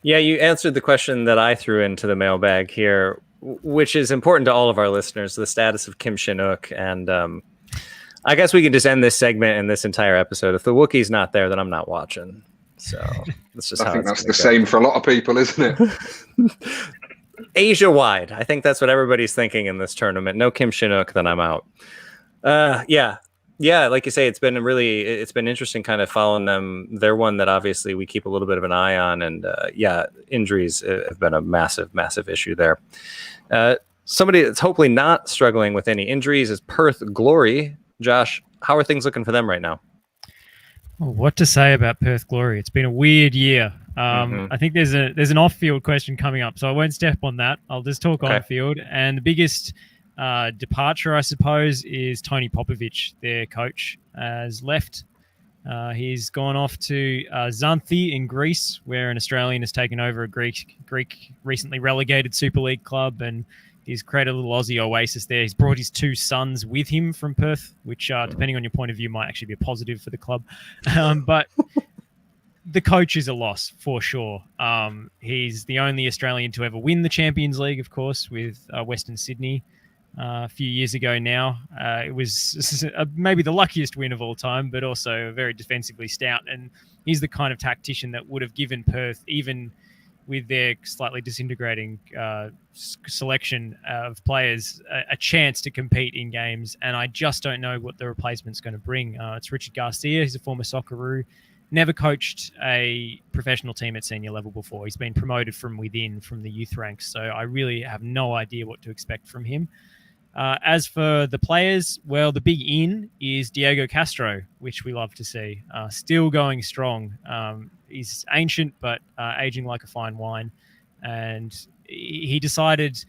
Yeah, you answered the question that I threw into the mailbag here, which is important to all of our listeners, the status of Kim Shin-wook. And I guess we can just end this segment and this entire episode. If the Wookiee's not there, then I'm not watching. So that's just I think that's the same for a lot of people, isn't it? Asia-wide. I think that's what everybody's thinking in this tournament. No Kim Shin-wook, then I'm out. Yeah, like you say, it's been interesting kind of following them. They're one that obviously we keep a little bit of an eye on, and injuries have been a massive, massive issue there. Somebody that's hopefully not struggling with any injuries is Perth Glory. Josh, how are things looking for them right now? Well, what to say about Perth Glory? It's been a weird year. I think there's an off-field question coming up, so I won't step on that. I'll just talk on-field. And the biggest departure, I suppose, is Tony Popovic, their coach, has left. He's gone off to Xanthi in Greece, where an Australian has taken over a Greek recently relegated Super League club, and he's created a little Aussie oasis there. He's brought his 2 sons with him from Perth, which, depending on your point of view, might actually be a positive for the club. But the coach is a loss for sure. He's the only Australian to ever win the Champions League, of course, with Western Sydney. A few years ago now. It was maybe the luckiest win of all time, but also very defensively stout. And he's the kind of tactician that would have given Perth, even with their slightly disintegrating selection of players, a chance to compete in games. And I just don't know what the replacement's going to bring. It's Richard Garcia. He's a former Socceroo. Never coached a professional team at senior level before. He's been promoted from within, from the youth ranks. So I really have no idea what to expect from him. As for the players, well, the big in is Diego Castro, which we love to see. Still going strong. He's ancient, but aging like a fine wine. And he decided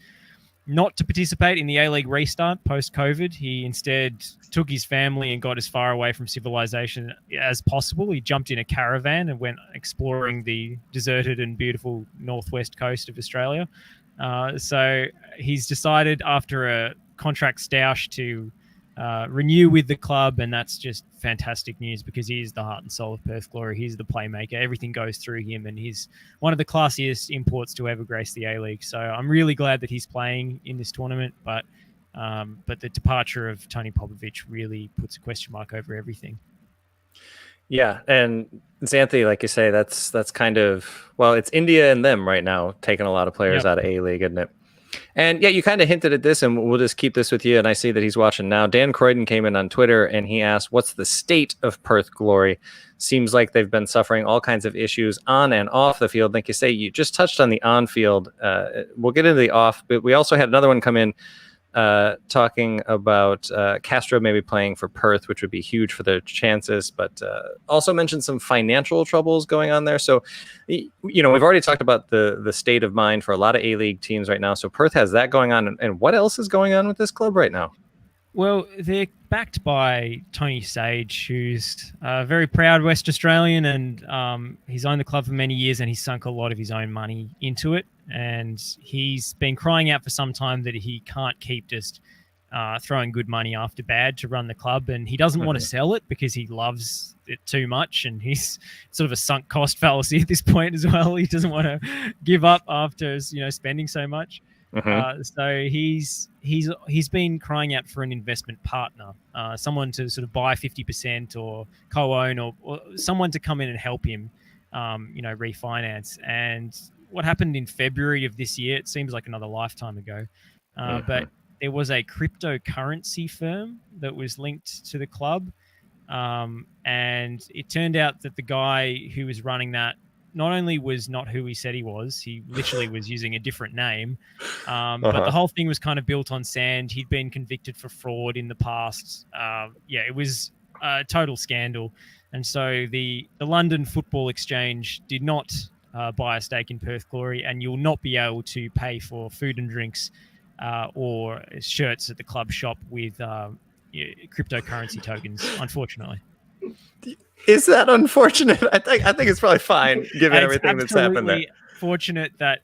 not to participate in the ALeague restart post-COVID. He instead took his family and got as far away from civilization as possible. He jumped in a caravan and went exploring the deserted and beautiful northwest coast of Australia. So he's decided after a contract stoush to renew with the club, and that's just fantastic news because he is the heart and soul of Perth Glory. He's the playmaker. Everything goes through him, and he's one of the classiest imports to ever grace the A-League. So I'm really glad that he's playing in this tournament, but the departure of Tony Popovic really puts a question mark over everything. Yeah, and Xanthi, like you say, that's kind of, well, it's India and them right now taking a lot of players out of A-League, isn't it? And yeah, you kind of hinted at this, and we'll just keep this with you. And I see that he's watching now. Dan Croydon came in on Twitter, and he asked, what's the state of Perth Glory? Seems like they've been suffering all kinds of issues on and off the field. Like you say, you just touched on the on-field. We'll get into the off, but we also had another one come in talking about Castro maybe playing for Perth, which would be huge for their chances, but also mentioned some financial troubles going on there. So, you know, we've already talked about the state of mind for a lot of A-League teams right now. So Perth has that going on. And what else is going on with this club right now? Well, they're backed by Tony Sage, who's a very proud West Australian, and he's owned the club for many years, and he's sunk a lot of his own money into it. And he's been crying out for some time that he can't keep just throwing good money after bad to run the club, and he doesn't want to sell it because he loves it too much, and he's sort of a sunk cost fallacy at this point as well. He doesn't want to give up after spending so much. So he's been crying out for an investment partner, someone to sort of buy 50% or co-own, or someone to come in and help him, refinance. And what happened in February of this year, it seems like another lifetime ago, but there was a cryptocurrency firm that was linked to the club, and it turned out that the guy who was running that not only was not who he said he literally was using a different name, but the whole thing was kind of built on sand. He'd been convicted for fraud in the past. It was a total scandal. And so the London Football Exchange did not buy a stake in Perth Glory, and you'll not be able to pay for food and drinks or shirts at the club shop with cryptocurrency tokens, unfortunately. Is that unfortunate? I think it's probably fine given everything that's happened there. Fortunate that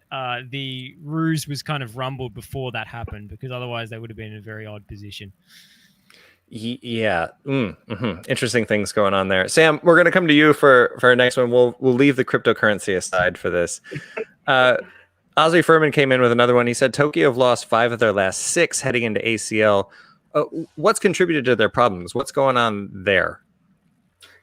the ruse was kind of rumbled before that happened, because otherwise they would have been in a very odd position. Yeah. Interesting things going on there. Sam, we're going to come to you for our next one. We'll leave the cryptocurrency aside for this. Ozzy Furman came in with another one. He said Tokyo have lost 5 of their last 6 heading into ACL. What's contributed to their problems? What's going on there?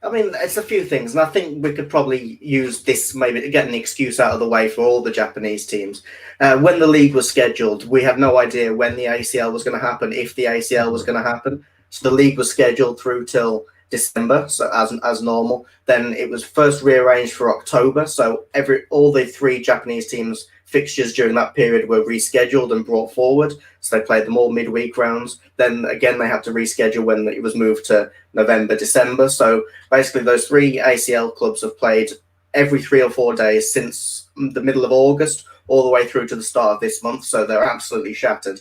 I mean, it's a few things, and I think we could probably use this maybe to get an excuse out of the way for all the Japanese teams. When the league was scheduled, we had no idea when the ACL was going to happen, if the ACL was going to happen. So the league was scheduled through till December, so as normal. Then it was first rearranged for October, so all the 3 Japanese teams' fixtures during that period were rescheduled and brought forward. So they played them all midweek rounds. Then again, they had to reschedule when it was moved to November, December. So basically those 3 ACL clubs have played every 3 or 4 days since the middle of August all the way through to the start of this month. So they're absolutely shattered.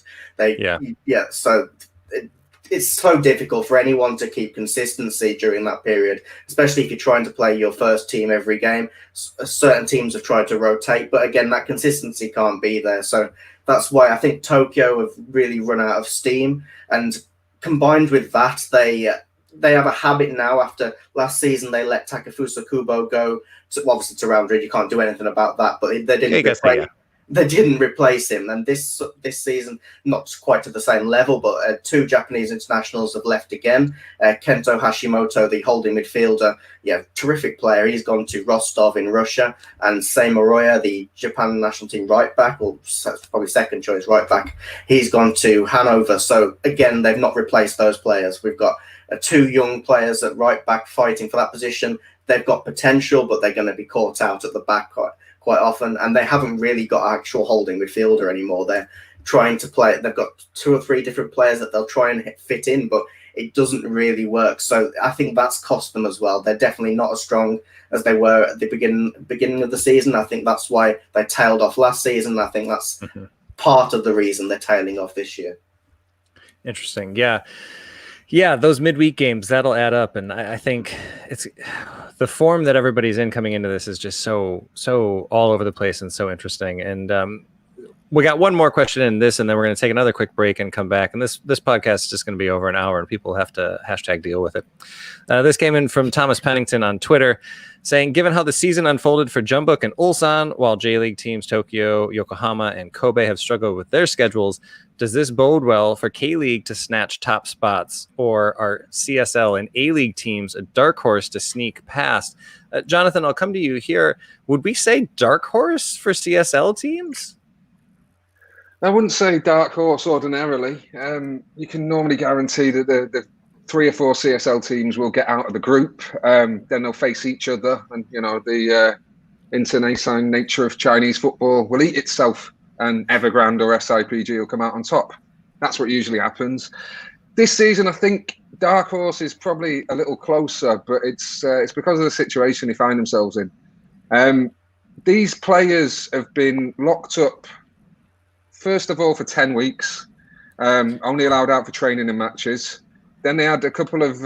So it's so difficult for anyone to keep consistency during that period, especially if you're trying to play your first team every game. Certain teams have tried to rotate, but again, that consistency can't be there. So that's why I think Tokyo have really run out of steam. And combined with that, they have a habit now. After last season, they let Takefusa Kubo go. Obviously, to Round Ridge, you can't do anything about that, but they didn't. They didn't replace him, and this season, not quite to the same level, but 2 Japanese internationals have left again. Kento Hashimoto, the holding midfielder, terrific player. He's gone to Rostov in Russia, and Sei Moroya, the Japan national team right back, or probably second choice right back, he's gone to Hanover. So again, they've not replaced those players. We've got 2 young players at right back fighting for that position. They've got potential, but they're going to be caught out at the back quite often, and they haven't really got an actual holding midfielder anymore. They're trying to play. They've got 2 or 3 different players that they'll try and fit in, but it doesn't really work. So I think that's cost them as well. They're definitely not as strong as they were at the beginning of the season. I think that's why they tailed off last season. I think that's part of the reason they're tailing off this year. Interesting. Yeah, those midweek games, that'll add up. And I think it's the form that everybody's in coming into this is just so all over the place and so interesting. And we got one more question in this, and then we're going to take another quick break and come back. And this podcast is just going to be over an hour, and people have to #deal with it. This came in from Thomas Pennington on Twitter, saying, given how the season unfolded for Jeonbuk and Ulsan, while J-League teams Tokyo, Yokohama, and Kobe have struggled with their schedules, does this bode well for K-League to snatch top spots, or are CSL and A-League teams a dark horse to sneak past? Jonathan, I'll come to you here. Would we say dark horse for CSL teams? I wouldn't say dark horse ordinarily. You can normally guarantee that the 3 or 4 CSL teams will get out of the group. Then they'll face each other, and the internecine nature of Chinese football will eat itself, and Evergrande or SIPG will come out on top. That's what usually happens. This season, I think dark horse is probably a little closer, but it's because of the situation they find themselves in. These players have been locked up, first of all, for 10 weeks. only allowed out for training and matches. Then they had a couple of,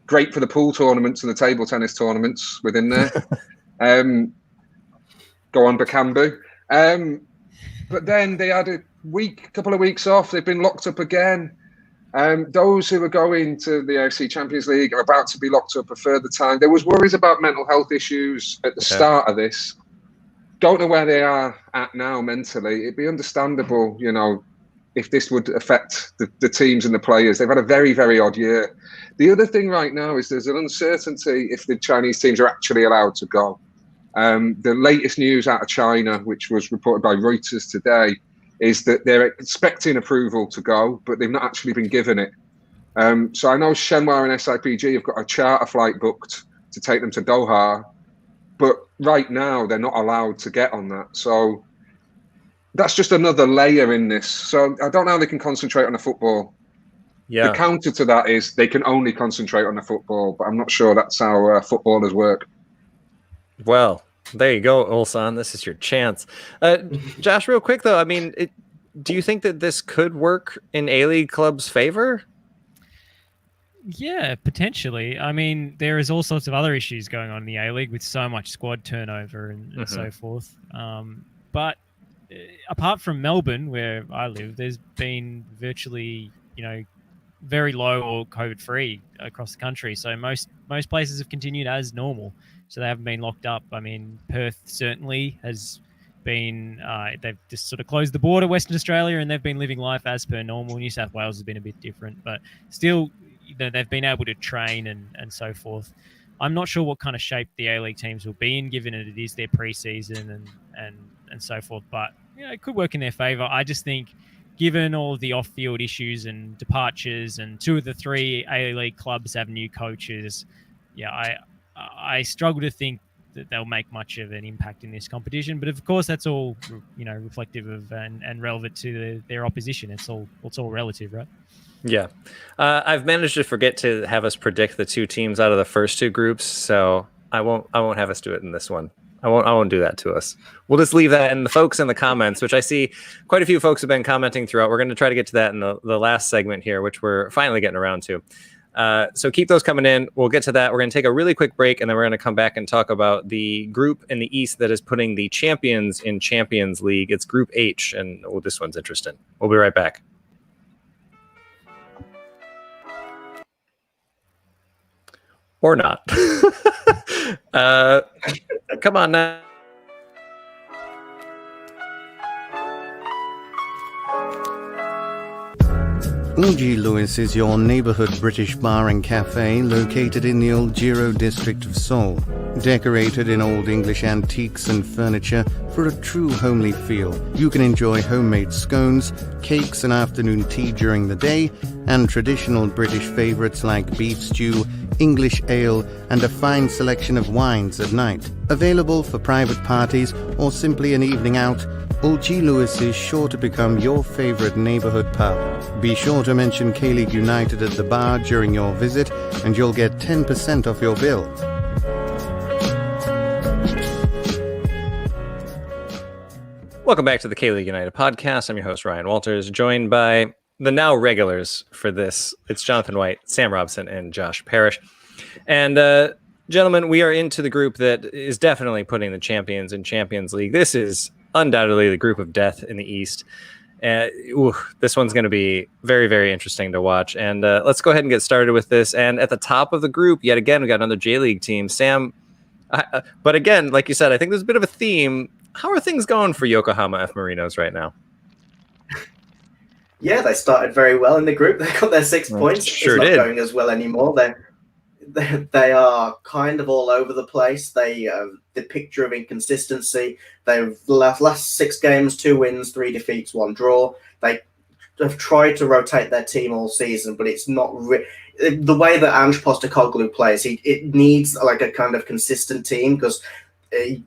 great for the pool tournaments and the table tennis tournaments within there. Go on, Bakambu. But then they had a couple of weeks off. They've been locked up again. Those who are going to the AFC Champions League are about to be locked up a further time. There was worries about mental health issues at the start of this. Don't know where they are at now mentally. It'd be understandable, if this would affect the teams and the players. They've had a very, very odd year. The other thing right now is there's an uncertainty if the Chinese teams are actually allowed to go. The latest news out of China, which was reported by Reuters today, is that they're expecting approval to go, but they've not actually been given it. So I know Shenhua and SIPG have got a charter flight booked to take them to Doha, but right now they're not allowed to get on that. So that's just another layer in this. So I don't know how they can concentrate on the football. Yeah. The counter to that is they can only concentrate on the football, but I'm not sure that's how footballers work. Well, there you go, Ulsan. This is your chance. Josh, real quick, though, I mean, do you think that this could work in A-League clubs' favor? Yeah, potentially. I mean, there is all sorts of other issues going on in the A-League with so much squad turnover and so forth. But apart from Melbourne, where I live, there's been virtually, very low or COVID-free across the country. So most places have continued as normal. So they haven't been locked up. I mean, Perth certainly has been, they've just sort of closed the border, Western Australia, and they've been living life as per normal. New South Wales has been a bit different, but still, they've been able to train and so forth. I'm not sure what kind of shape the A-League teams will be in, given it is their preseason and so forth. But it could work in their favour. I just think, given all of the off-field issues and departures, and 2 of the 3 A-League clubs have new coaches, I struggle to think that they'll make much of an impact in this competition. But of course, that's all reflective of and relevant to their opposition. It's all relative, right? Yeah. I've managed to forget to have us predict the 2 teams out of the first 2 groups, so I won't have us do it in this one. I won't do that to us. We'll just leave that in the folks in the comments, which I see quite a few folks have been commenting throughout. We're going to try to get to that in the last segment here, which we're finally getting around to. So keep those coming in. We'll get to that. We're going to take a really quick break, and then we're going to come back and talk about the group in the East that is putting the champions in Champions League. It's Group H, and this one's interesting. We'll be right back. Or not. Come on now. G. Lewis is your neighborhood British bar and cafe located in the Old Giro district of Seoul. Decorated in old English antiques and furniture for a true homely feel, you can enjoy homemade scones, cakes and afternoon tea during the day, and traditional British favorites like beef stew, English ale, and a fine selection of wines at night. Available for private parties or simply an evening out, Old G. Lewis is sure to become your favorite neighborhood pub. Be sure to mention ALeague United at the bar during your visit, and you'll get 10% off your bill. Welcome back to the ALeague United podcast. I'm your host, Ryan Walters, joined by the now regulars for this. It's Jonathan White, Sam Robson, and Josh Parish. And gentlemen, we are into the group that is definitely putting the champions in Champions League. This is undoubtedly the group of death in the East. This one's going to be very, very interesting to watch. And let's go ahead and get started with this. And at the top of the group, yet again, we got another J-League team. Sam, but again, like you said, I think there's a bit of a theme. How are things going for Yokohama F. Marinos right now? Yeah, they started very well in the group. They got their 6 points. Sure it's not did. going as well anymore. They are kind of all over the place. The picture of inconsistency. They've last 6 games, 2 wins, 3 defeats, 1 draw. They have tried to rotate their team all season, but it's not the way that Ange Postecoglou plays. It needs like a kind of consistent team, because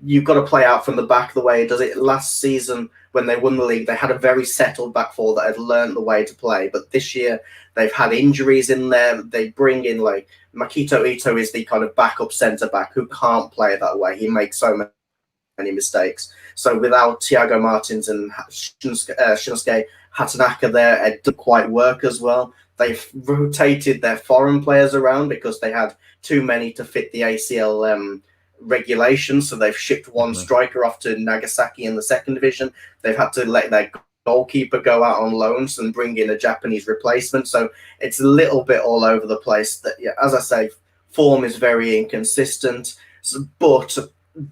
you've got to play out from the back the way he does it. Last season, when they won the league, they had a very settled back four that had learned the way to play. But this year, they've had injuries in there. They bring in, like, Makito Ito is the kind of backup centre-back who can't play that way. He makes so many mistakes. So without Thiago Martins and Shunsuke Hatanaka there, it didn't quite work as well. They've rotated their foreign players around because they had too many to fit the ACL regulations. So they've shipped one striker off to Nagasaki in the second division. They've had to let their goalkeeper go out on loans and bring in a Japanese replacement. So it's a little bit all over the place. That, yeah, as I say, form is very inconsistent, but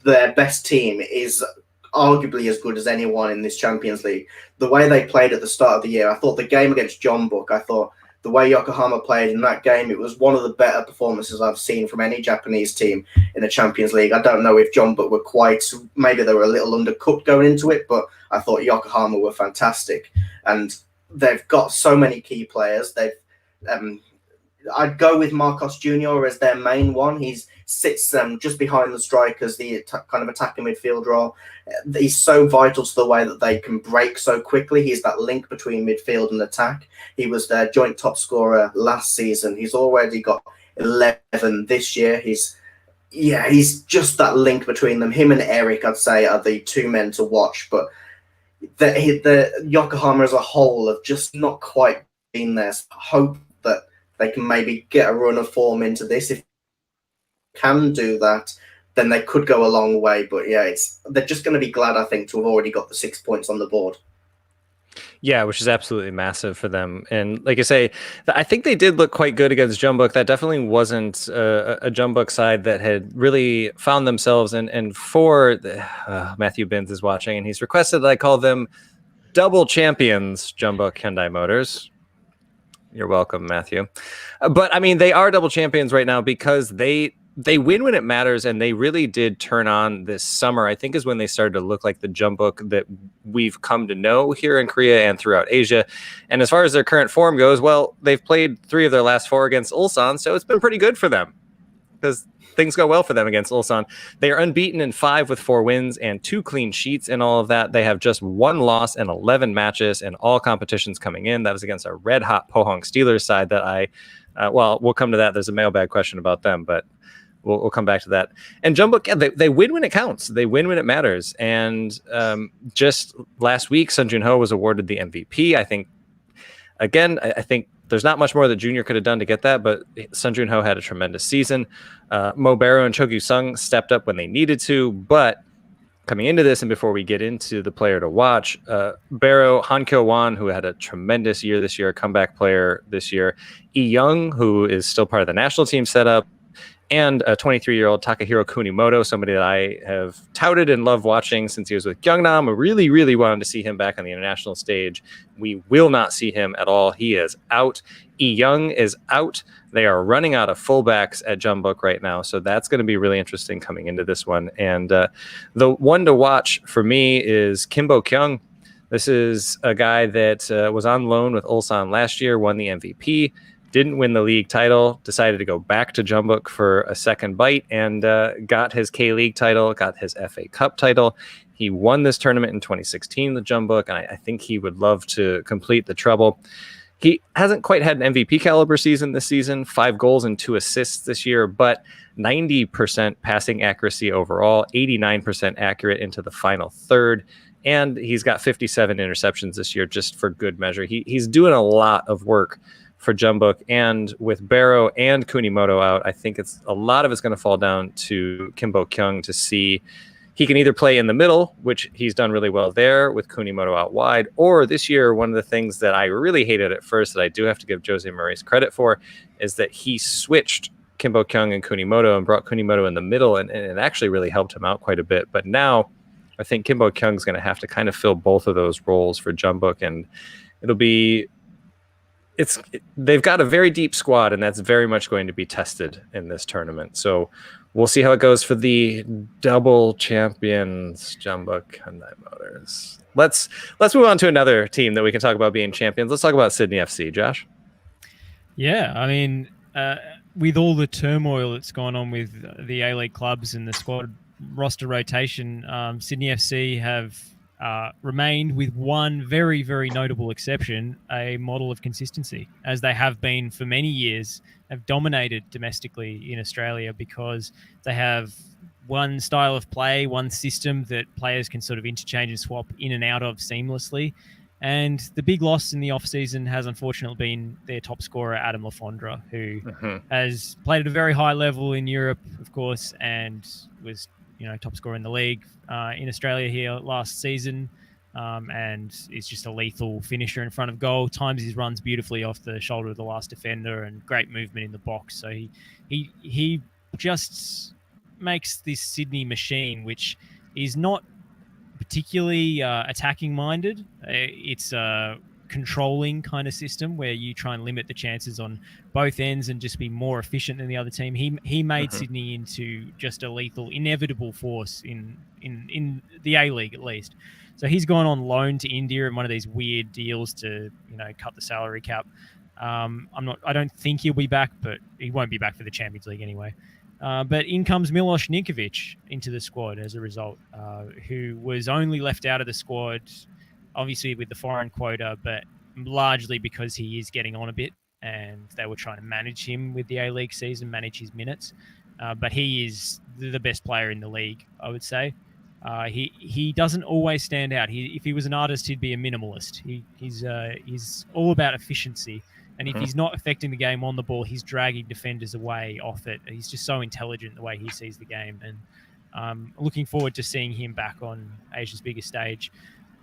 their best team is arguably as good as anyone in this Champions League. The way they played at the start of the year, I thought the game against Jeonbuk, I thought the way Yokohama played in that game, it was one of the better performances I've seen from any Japanese team in the Champions League. I don't know if Jeonbuk were maybe they were a little undercooked going into it, but I thought Yokohama were fantastic. And they've got so many key players. I'd go with Marcos Jr. as their main one. He sits just behind the strikers, the kind of attacking midfield role. He's so vital to the way that they can break so quickly. He's that link between midfield and attack. He was their joint top scorer last season. He's already got 11 this year. He's just that link between them. Him and Eric, I'd say, are the two men to watch. But the Yokohama as a whole have just not quite been there. So I hope that they can maybe get a run of form into this. If they can do that, then they could go a long way. But yeah, they're just going to be glad, I think, to have already got the 6 points on the board. Yeah, which is absolutely massive for them. And like I say, I think they did look quite good against Jeonbuk. That definitely wasn't a Jeonbuk side that had really found themselves. And for Matthew Binns is watching, and he's requested that I call them double champions, Jeonbuk Hyundai Motors. You're welcome, Matthew. But I mean, they are double champions right now because they win when it matters, and they really did turn on this summer. I think is when they started to look like the Jeonbuk that we've come to know here in Korea and throughout Asia. And as far as their current form goes, well, they've played 3 of their last 4 against Ulsan, so it's been pretty good for them because things go well for them against Ulsan. They are unbeaten in 5 with 4 wins and 2 clean sheets in all of that. They have just 1 loss in 11 matches in all competitions coming in. That was against a red-hot Pohang Steelers side that we'll come to that. There's a mailbag question about them, but we'll come back to that. And Jeonbuk, they win when it counts. They win when it matters. And just last week, Sun Jun Ho was awarded the MVP. I think there's not much more that Junior could have done to get that, but Sun Jun Ho had a tremendous season. Mo Barrow and Cho Gyu Sung stepped up when they needed to, but coming into this and before we get into the player to watch, Barrow, Han Kyo Wan, who had a tremendous year this year, a comeback player this year, Lee Young, who is still part of the national team setup, and a 23-year-old Takahiro Kunimoto, somebody that I have touted and loved watching since he was with Gyeongnam. I really, really wanted to see him back on the international stage. We will not see him at all. He is out. Lee Young is out. They are running out of fullbacks at Jeonbuk right now, so that's going to be really interesting coming into this one. And the one to watch for me is Kim Bo-kyung. This is a guy that was on loan with Ulsan last year, won the MVP, didn't win the league title, decided to go back to Jeonbuk for a second bite, and got his K-League title, got his FA Cup title. He won this tournament in 2016 with Jeonbuk, and I think he would love to complete the treble. He hasn't quite had an MVP caliber season this season, 5 goals and 2 assists this year, but 90% passing accuracy overall, 89% accurate into the final third, and he's got 57 interceptions this year just for good measure. He's doing a lot of work for Jeonbuk, and with Barrow and Kunimoto out, I think a lot of it's going to fall down to Kim Bo-kyung to see he can either play in the middle, which he's done really well there with Kunimoto out wide, or this year, one of the things that I really hated at first that I do have to give Jose Maurice credit for is that he switched Kim Bo-kyung and Kunimoto and brought Kunimoto in the middle, and it actually really helped him out quite a bit. But now I think Kim Bo-kyung's going to have to kind of fill both of those roles for Jeonbuk, and they've got a very deep squad, and that's very much going to be tested in this tournament. So we'll see how it goes for the double champions, Jeonbuk Hyundai Motors. Let's move on to another team that we can talk about being champions. Let's talk about Sydney FC, Josh. Yeah, I mean, with all the turmoil that's gone on with the A-League clubs and the squad roster rotation, Sydney FC have remained, with one very, very notable exception, a model of consistency, as they have been for many years, have dominated domestically in Australia because they have one style of play, one system that players can sort of interchange and swap in and out of seamlessly. And the big loss in the off-season has unfortunately been their top scorer, Adam Lafondra, who has played at a very high level in Europe, of course, and was, top scorer in the league in Australia here last season, and is just a lethal finisher in front of goal. Times his runs beautifully off the shoulder of the last defender, and great movement in the box. So he just makes this Sydney machine, which is not particularly attacking minded. It's a controlling kind of system where you try and limit the chances on both ends and just be more efficient than the other team. He made Sydney into just a lethal, inevitable force in the A-League at least. So he's gone on loan to India in one of these weird deals to cut the salary cap. I don't think he'll be back, but he won't be back for the Champions League anyway. But in comes Milos Ninkovic into the squad as a result, who was only left out of the squad, obviously with the foreign quota, but largely because he is getting on a bit and they were trying to manage him with the A-League season, manage his minutes. But he is the best player in the league, I would say. He doesn't always stand out. If he was an artist, he'd be a minimalist. He's all about efficiency. And if he's not affecting the game on the ball, he's dragging defenders away off it. He's just so intelligent the way he sees the game. And looking forward to seeing him back on Asia's biggest stage.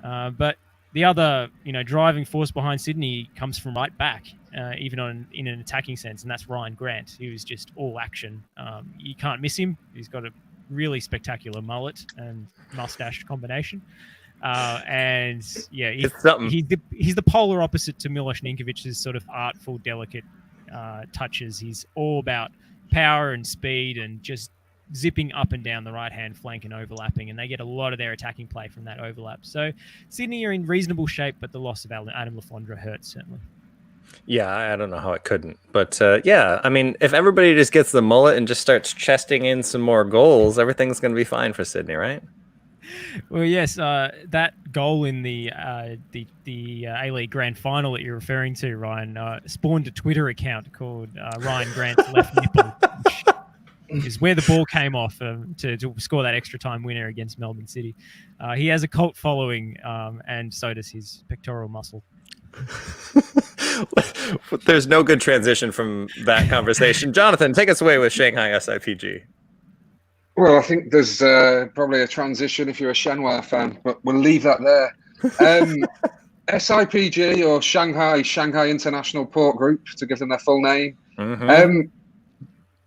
But the other, driving force behind Sydney comes from right back, even in an attacking sense, and that's Ryan Grant, who's just all action. You can't miss him. He's got a really spectacular mullet and mustache combination. He's the polar opposite to Milos Ninkovic's sort of artful, delicate touches. He's all about power and speed and just zipping up and down the right-hand flank and overlapping, and they get a lot of their attacking play from that overlap. So Sydney are in reasonable shape, but the loss of Adam Lafondra hurts, certainly. Yeah, I don't know how it couldn't. But I mean, if everybody just gets the mullet and just starts chesting in some more goals, everything's going to be fine for Sydney, right? Well, yes, that goal in the A-League Grand Final that you're referring to, Ryan, spawned a Twitter account called Ryan Grant's Left Nipple, which is where the ball came off to score that extra time winner against Melbourne City. He has a cult following, and so does his pectoral muscle. There's no good transition from that conversation. Jonathan, take us away with Shanghai SIPG. Well, I think there's probably a transition if you're a Shenhua fan, but we'll leave that there. SIPG, or Shanghai International Port Group, to give them their full name.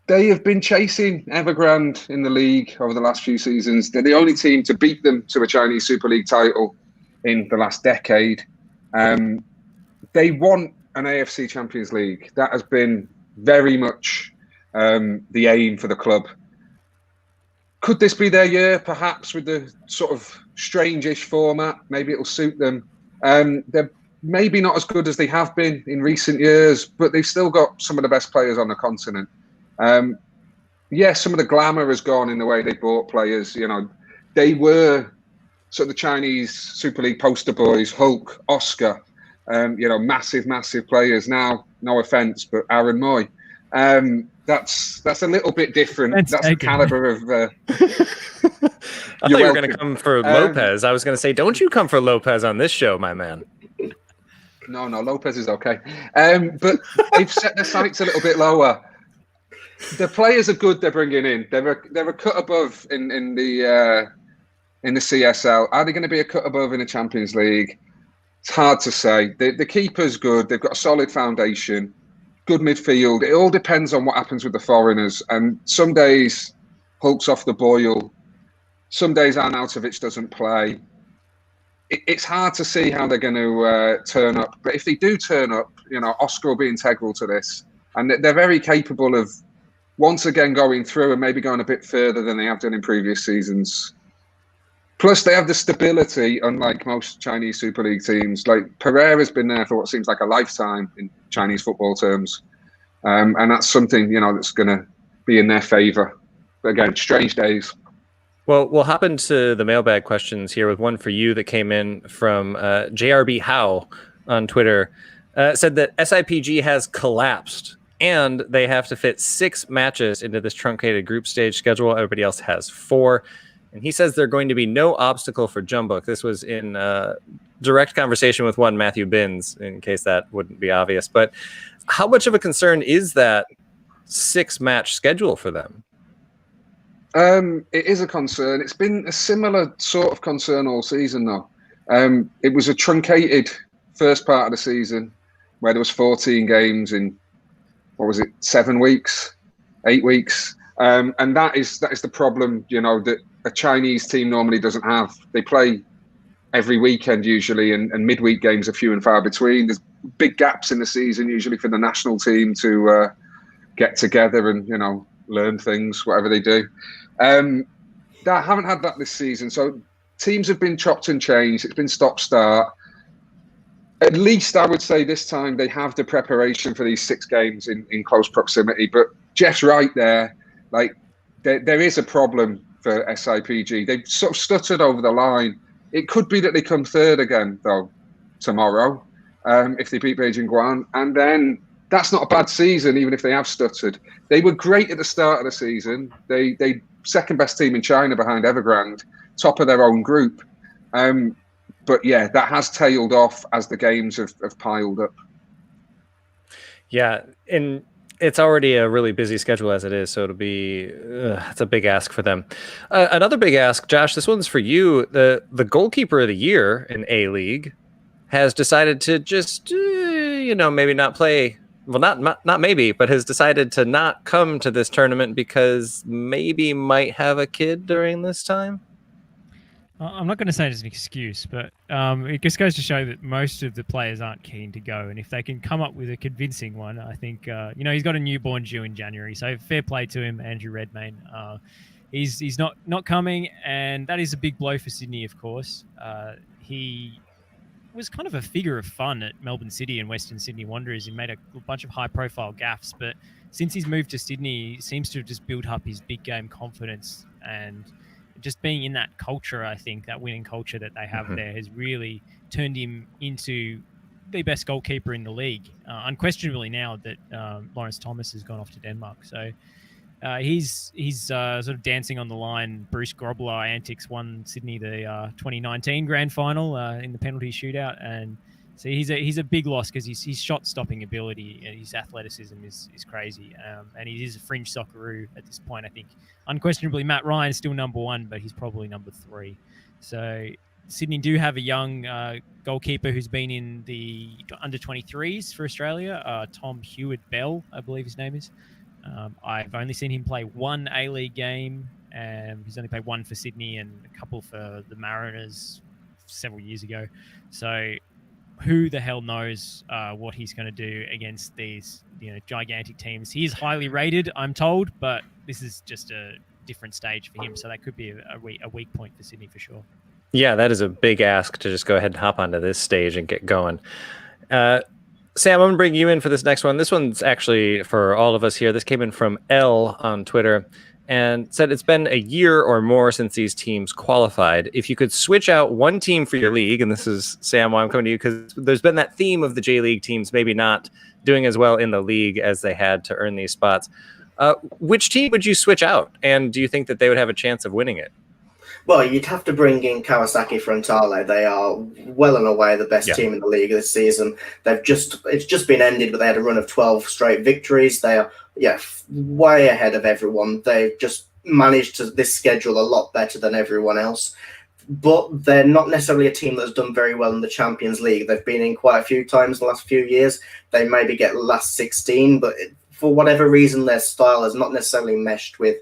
They have been chasing Evergrande in the league over the last few seasons. They're the only team to beat them to a Chinese Super League title in the last decade. They want an AFC Champions League. That has been very much the aim for the club. Could this be their year, perhaps, with the sort of strange-ish format? Maybe it'll suit them. They're maybe not as good as they have been in recent years, but they've still got some of the best players on the continent. Some of the glamour has gone in the way they bought players. They were sort of the Chinese Super League poster boys, Hulk, Oscar, massive players. Now, no offense, but Aaron Moy. That's a little bit different. That's the caliber of. I thought you were going to come for Lopez. I was going to say, don't you come for Lopez on this show, my man. No, Lopez is okay. But they've set their sights a little bit lower. The players are good. They're bringing in. They're a cut above in the CSL. Are they going to be a cut above in the Champions League? It's hard to say. The keeper's good. They've got a solid foundation. Good midfield. It all depends on what happens with the foreigners. And some days Hulk's off the boil. Some days Arnautovic doesn't play. It's hard to see how they're going to turn up. But if they do turn up, Oscar will be integral to this. And they're very capable of once again going through and maybe going a bit further than they have done in previous seasons. Plus, they have the stability, unlike most Chinese Super League teams. Like, Pereira's been there for what seems like a lifetime in Chinese football terms. And that's something, that's going to be in their favour. But again, strange days. Well, we'll hop into the mailbag questions here with one for you that came in from JRB Howe on Twitter. Said that SIPG has collapsed and they have to fit 6 matches into this truncated group stage schedule. Everybody else has 4. And he says there's going to be no obstacle for Jeonbuk. This was in direct conversation with one Matthew Binns, in case that wouldn't be obvious. But how much of a concern is that 6-match schedule for them? It is a concern. It's been a similar sort of concern all season, though. It was a truncated first part of the season where there was 14 games in, 7 weeks, 8 weeks. And that is the problem, that a Chinese team normally doesn't have. They play every weekend usually, and midweek games are few and far between. There's big gaps in the season usually for the national team to get together and learn things, whatever they do. That haven't had that this season, so teams have been chopped and changed. It's been stop-start. At least I would say this time they have the preparation for these 6 games in close proximity. But Jeff's right there. Like there is a problem for SIPG. They've sort of stuttered over the line. It could be that they come 3rd again, though, tomorrow, if they beat Beijing Guoan. And then that's not a bad season, even if they have stuttered. They were great at the start of the season. They second best team in China behind Evergrande, top of their own group. But yeah, that has tailed off as the games have piled up. Yeah, and it's already a really busy schedule as it is, so it'll be it's a big ask for them. Another big ask, Josh, this one's for you. The goalkeeper of the year in ALeague has decided to just maybe not play. Well, not maybe, but has decided to not come to this tournament because maybe might have a kid during this time. I'm not going to say it as an excuse, but it just goes to show that most of the players aren't keen to go. And if they can come up with a convincing one, I think, he's got a newborn due in January. So fair play to him, Andrew Redmayne. He's not coming, and that is a big blow for Sydney, of course. He was kind of a figure of fun at Melbourne City and Western Sydney Wanderers. He made a bunch of high-profile gaffes, but since he's moved to Sydney, he seems to have just built up his big game confidence, and just being in that culture, I think, that winning culture that they have there has really turned him into the best goalkeeper in the league, unquestionably now that Lawrence Thomas has gone off to Denmark. So he's sort of dancing on the line. Bruce Grobler antics won Sydney the 2019 grand final in the penalty shootout, and so he's a big loss because his shot stopping ability and his athleticism is crazy, and he is a fringe Socceroo at this point. I think unquestionably Matt Ryan's still number 1, but he's probably number 3. So Sydney do have a young goalkeeper who's been in the under 23s for Australia, Tom Hewitt-Bell, I believe his name is. I've only seen him play 1 A-League game. He's only played 1 for Sydney and a couple for the Mariners several years ago. So who the hell knows what he's going to do against these gigantic teams. He is highly rated, I'm told, but this is just a different stage for him. So that could be a weak point for Sydney for sure. Yeah, that is a big ask to just go ahead and hop onto this stage and get going. Sam, I'm going to bring you in for this next one. This one's actually for all of us here. This came in from L on Twitter and said it's been a year or more since these teams qualified. If you could switch out one team for your league, and this is, Sam, why I'm coming to you, because there's been that theme of the J-League teams maybe not doing as well in the league as they had to earn these spots. Which team would you switch out? And do you think that they would have a chance of winning it? Well, you'd have to bring in Kawasaki Frontale. They are well and away the best team in the league this season. It's just been ended, but they had a run of 12 straight victories. They are way ahead of everyone. They've just managed this schedule a lot better than everyone else. But they're not necessarily a team that's done very well in the Champions League. They've been in quite a few times the last few years. They maybe get last 16, but for whatever reason, their style has not necessarily meshed with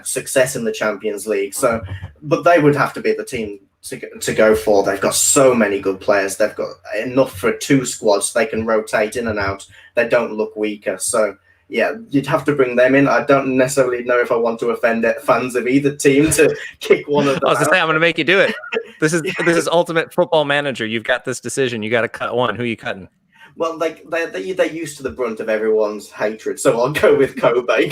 success in the Champions League. So, but they would have to be the team to go for. They've got so many good players. They've got enough for 2 squads. They can rotate in and out. They don't look weaker. So, yeah, you'd have to bring them in. I don't necessarily know if I want to offend fans of either team to kick one of them. I was going to say, I'm going to make you do it. This is Ultimate Football Manager. You've got this decision. You got to cut one. Who are you cutting? Well, they're used to the brunt of everyone's hatred, so I'll go with Kobe.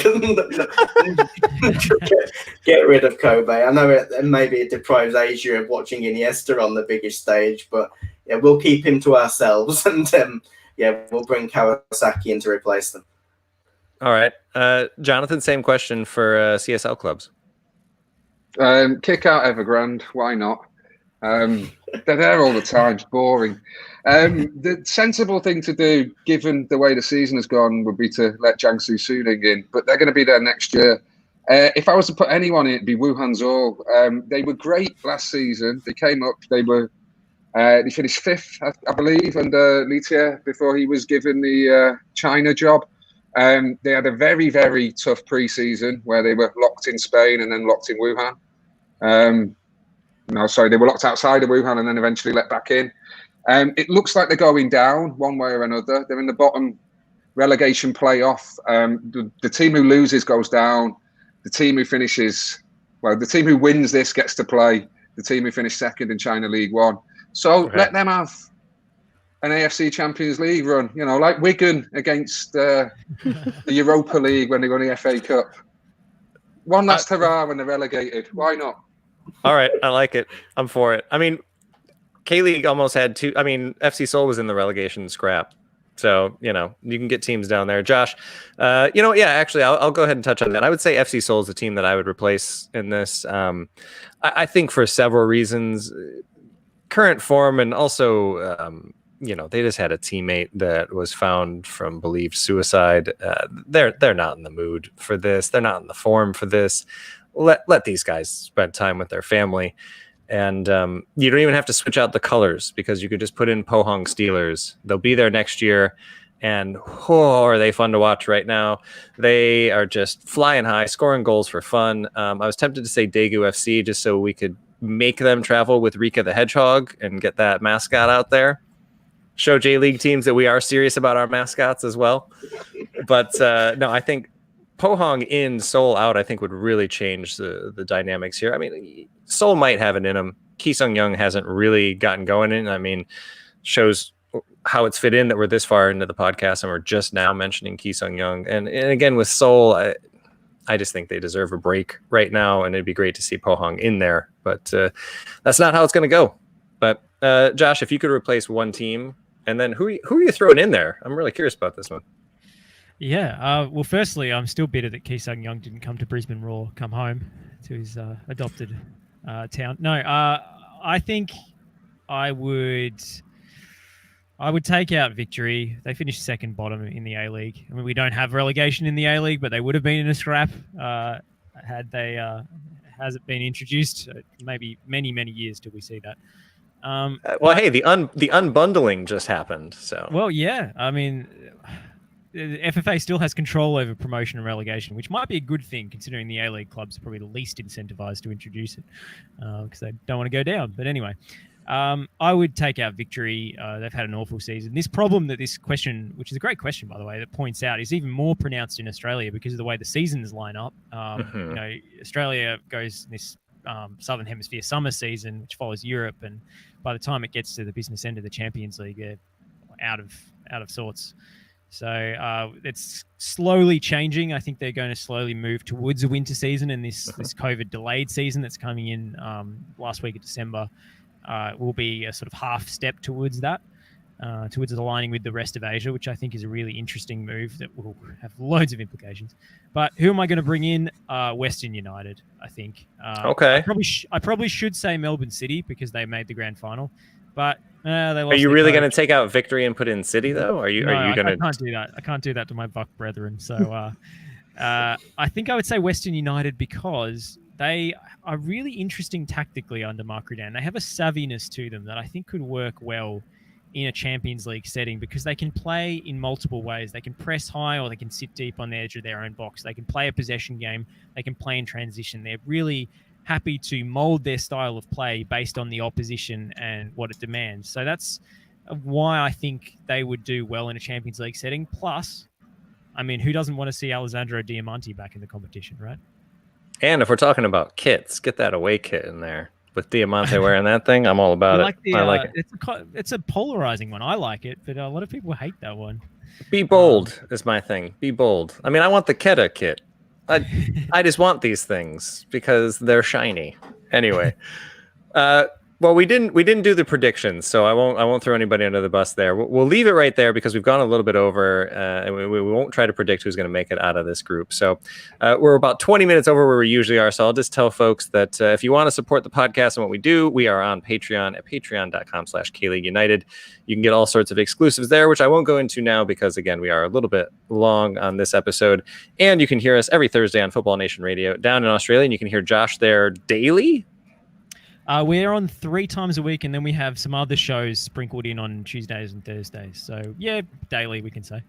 Get rid of Kobe. I know maybe it deprives Asia of watching Iniesta on the biggest stage, but we'll keep him to ourselves, and we'll bring Kawasaki in to replace them. All right. Jonathan, same question for CSL clubs. Kick out Evergrande. Why not? They're there all the time. It's boring. The sensible thing to do, given the way the season has gone, would be to let Jiangsu Suning in. But they're going to be there next year. If I was to put anyone in, it'd be Wuhan Zhou. They were great last season. They came up. They finished fifth, I believe, under Litier before he was given the China job. They had a very, very tough pre-season where they were locked in Spain and then locked in Wuhan. They were locked outside of Wuhan and then eventually let back in. It looks like they're going down one way or another. They're in the bottom relegation playoff. The team who loses goes down. The team who wins this gets to play the team who finished second in China League One. So let them have an AFC Champions League run, like Wigan against the Europa League when they won the FA Cup. One last hurrah when they're relegated. Why not? All right, I like it. I'm for it. I mean, K-League almost had two. I mean, FC Seoul was in the relegation scrap. So, you can get teams down there. Josh, actually, I'll go ahead and touch on that. I would say FC Seoul is the team that I would replace in this. I think for several reasons, current form, and also, they just had a teammate that was found from believed suicide. They're not in the mood for this. They're not in the form for this. Let these guys spend time with their family. And you don't even have to switch out the colors because you could just put in Pohang Steelers. They'll be there next year. And are they fun to watch right now? They are just flying high, scoring goals for fun. I was tempted to say Daegu FC just so we could make them travel with Rika the Hedgehog and get that mascot out there. Show J-League teams that we are serious about our mascots as well. But no, I think Pohang in, Seoul out, I think would really change the dynamics here. I mean, Seoul might have it in them. Ki Sung-young hasn't really gotten going in. I mean, shows how it's fit in that we're this far into the podcast and we're just now mentioning Ki Sung-young. And again, with Seoul, I just think they deserve a break right now, and it'd be great to see Pohang in there. But that's not how it's going to go. But Josh, if you could replace one team, and then who are you throwing in there? I'm really curious about this one. Yeah. Well, firstly, I'm still bitter that Ki Sung-young didn't come to Brisbane Roar, come home to his adopted town. No, I think I would take out Victory. They finished second bottom in the A-League. I mean, we don't have relegation in the A-League, but they would have been in a scrap had they has it been introduced. Maybe many, many years till we see that. Hey, the unbundling just happened. So well, yeah. I mean, the FFA still has control over promotion and relegation, which might be a good thing considering the A-League clubs are probably the least incentivized to introduce it because they don't want to go down. But anyway, I would take out Victory. They've had an awful season. This problem that this question, which is a great question, by the way, that points out is even more pronounced in Australia because of the way the seasons line up. Australia goes in this Southern Hemisphere summer season, which follows Europe, and by the time it gets to the business end of the Champions League, they're out of sorts. So it's slowly changing. I think they're going to slowly move towards a winter season, and this COVID delayed season that's coming in last week of December will be a sort of half step towards that, towards aligning with the rest of Asia, which I think is a really interesting move that will have loads of implications. But who am I going to bring in? Western United, I think. Okay. I probably should say Melbourne City because they made the grand final, but they lost. Are you really going to take out Victory and put in City though? Are you going to? I can't do that. I can't do that to my Buck brethren. So I think I would say Western United because they are really interesting tactically under Mark Rudan. They have a savviness to them that I think could work well in a Champions League setting because they can play in multiple ways. They can press high or they can sit deep on the edge of their own box. They can play a possession game. They can play in transition. They're really happy to mold their style of play based on the opposition and what it demands. So that's why I think they would do well in a Champions League setting. Plus, I mean, who doesn't want to see Alessandro Diamanti back in the competition, right? And if we're talking about kits, get that away kit in there. With Diamante wearing that thing, I'm all about it. I like it. It's a polarizing one. I like it, but a lot of people hate that one. Be bold is my thing. Be bold. I mean, I want the Keta kit. I just want these things because they're shiny. Anyway, Well, we didn't do the predictions, so I won't throw anybody under the bus there. We'll leave it right there because we've gone a little bit over, and we won't try to predict who's going to make it out of this group. So we're about 20 minutes over where we usually are. So I'll just tell folks that if you want to support the podcast and what we do, we are on Patreon at patreon.com/KLeague United. You can get all sorts of exclusives there, which I won't go into now because, again, we are a little bit long on this episode. And you can hear us every Thursday on Football Nation Radio down in Australia, and you can hear Josh there daily. We're on 3 times a week, and then we have some other shows sprinkled in on Tuesdays and Thursdays. So, yeah, daily, we can say.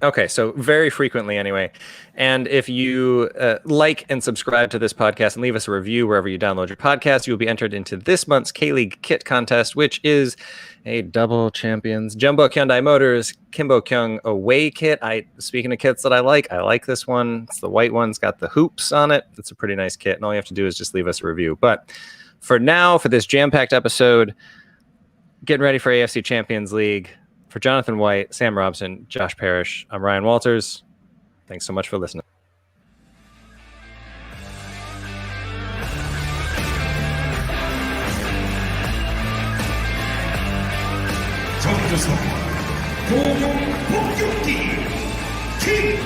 Okay, so very frequently anyway. And if you like and subscribe to this podcast and leave us a review wherever you download your podcast, you will be entered into this month's K-League kit contest, which is a double champions Jumbo Hyundai Motors Kimbo Kyung away kit. Speaking of kits that I like this one. It's the white one. It's got the hoops on it. It's a pretty nice kit, and all you have to do is just leave us a review. But for now, for this jam-packed episode, getting ready for AFC Champions League. For Jonathan White, Sam Robson, Josh Parish, I'm Ryan Walters. Thanks so much for listening. King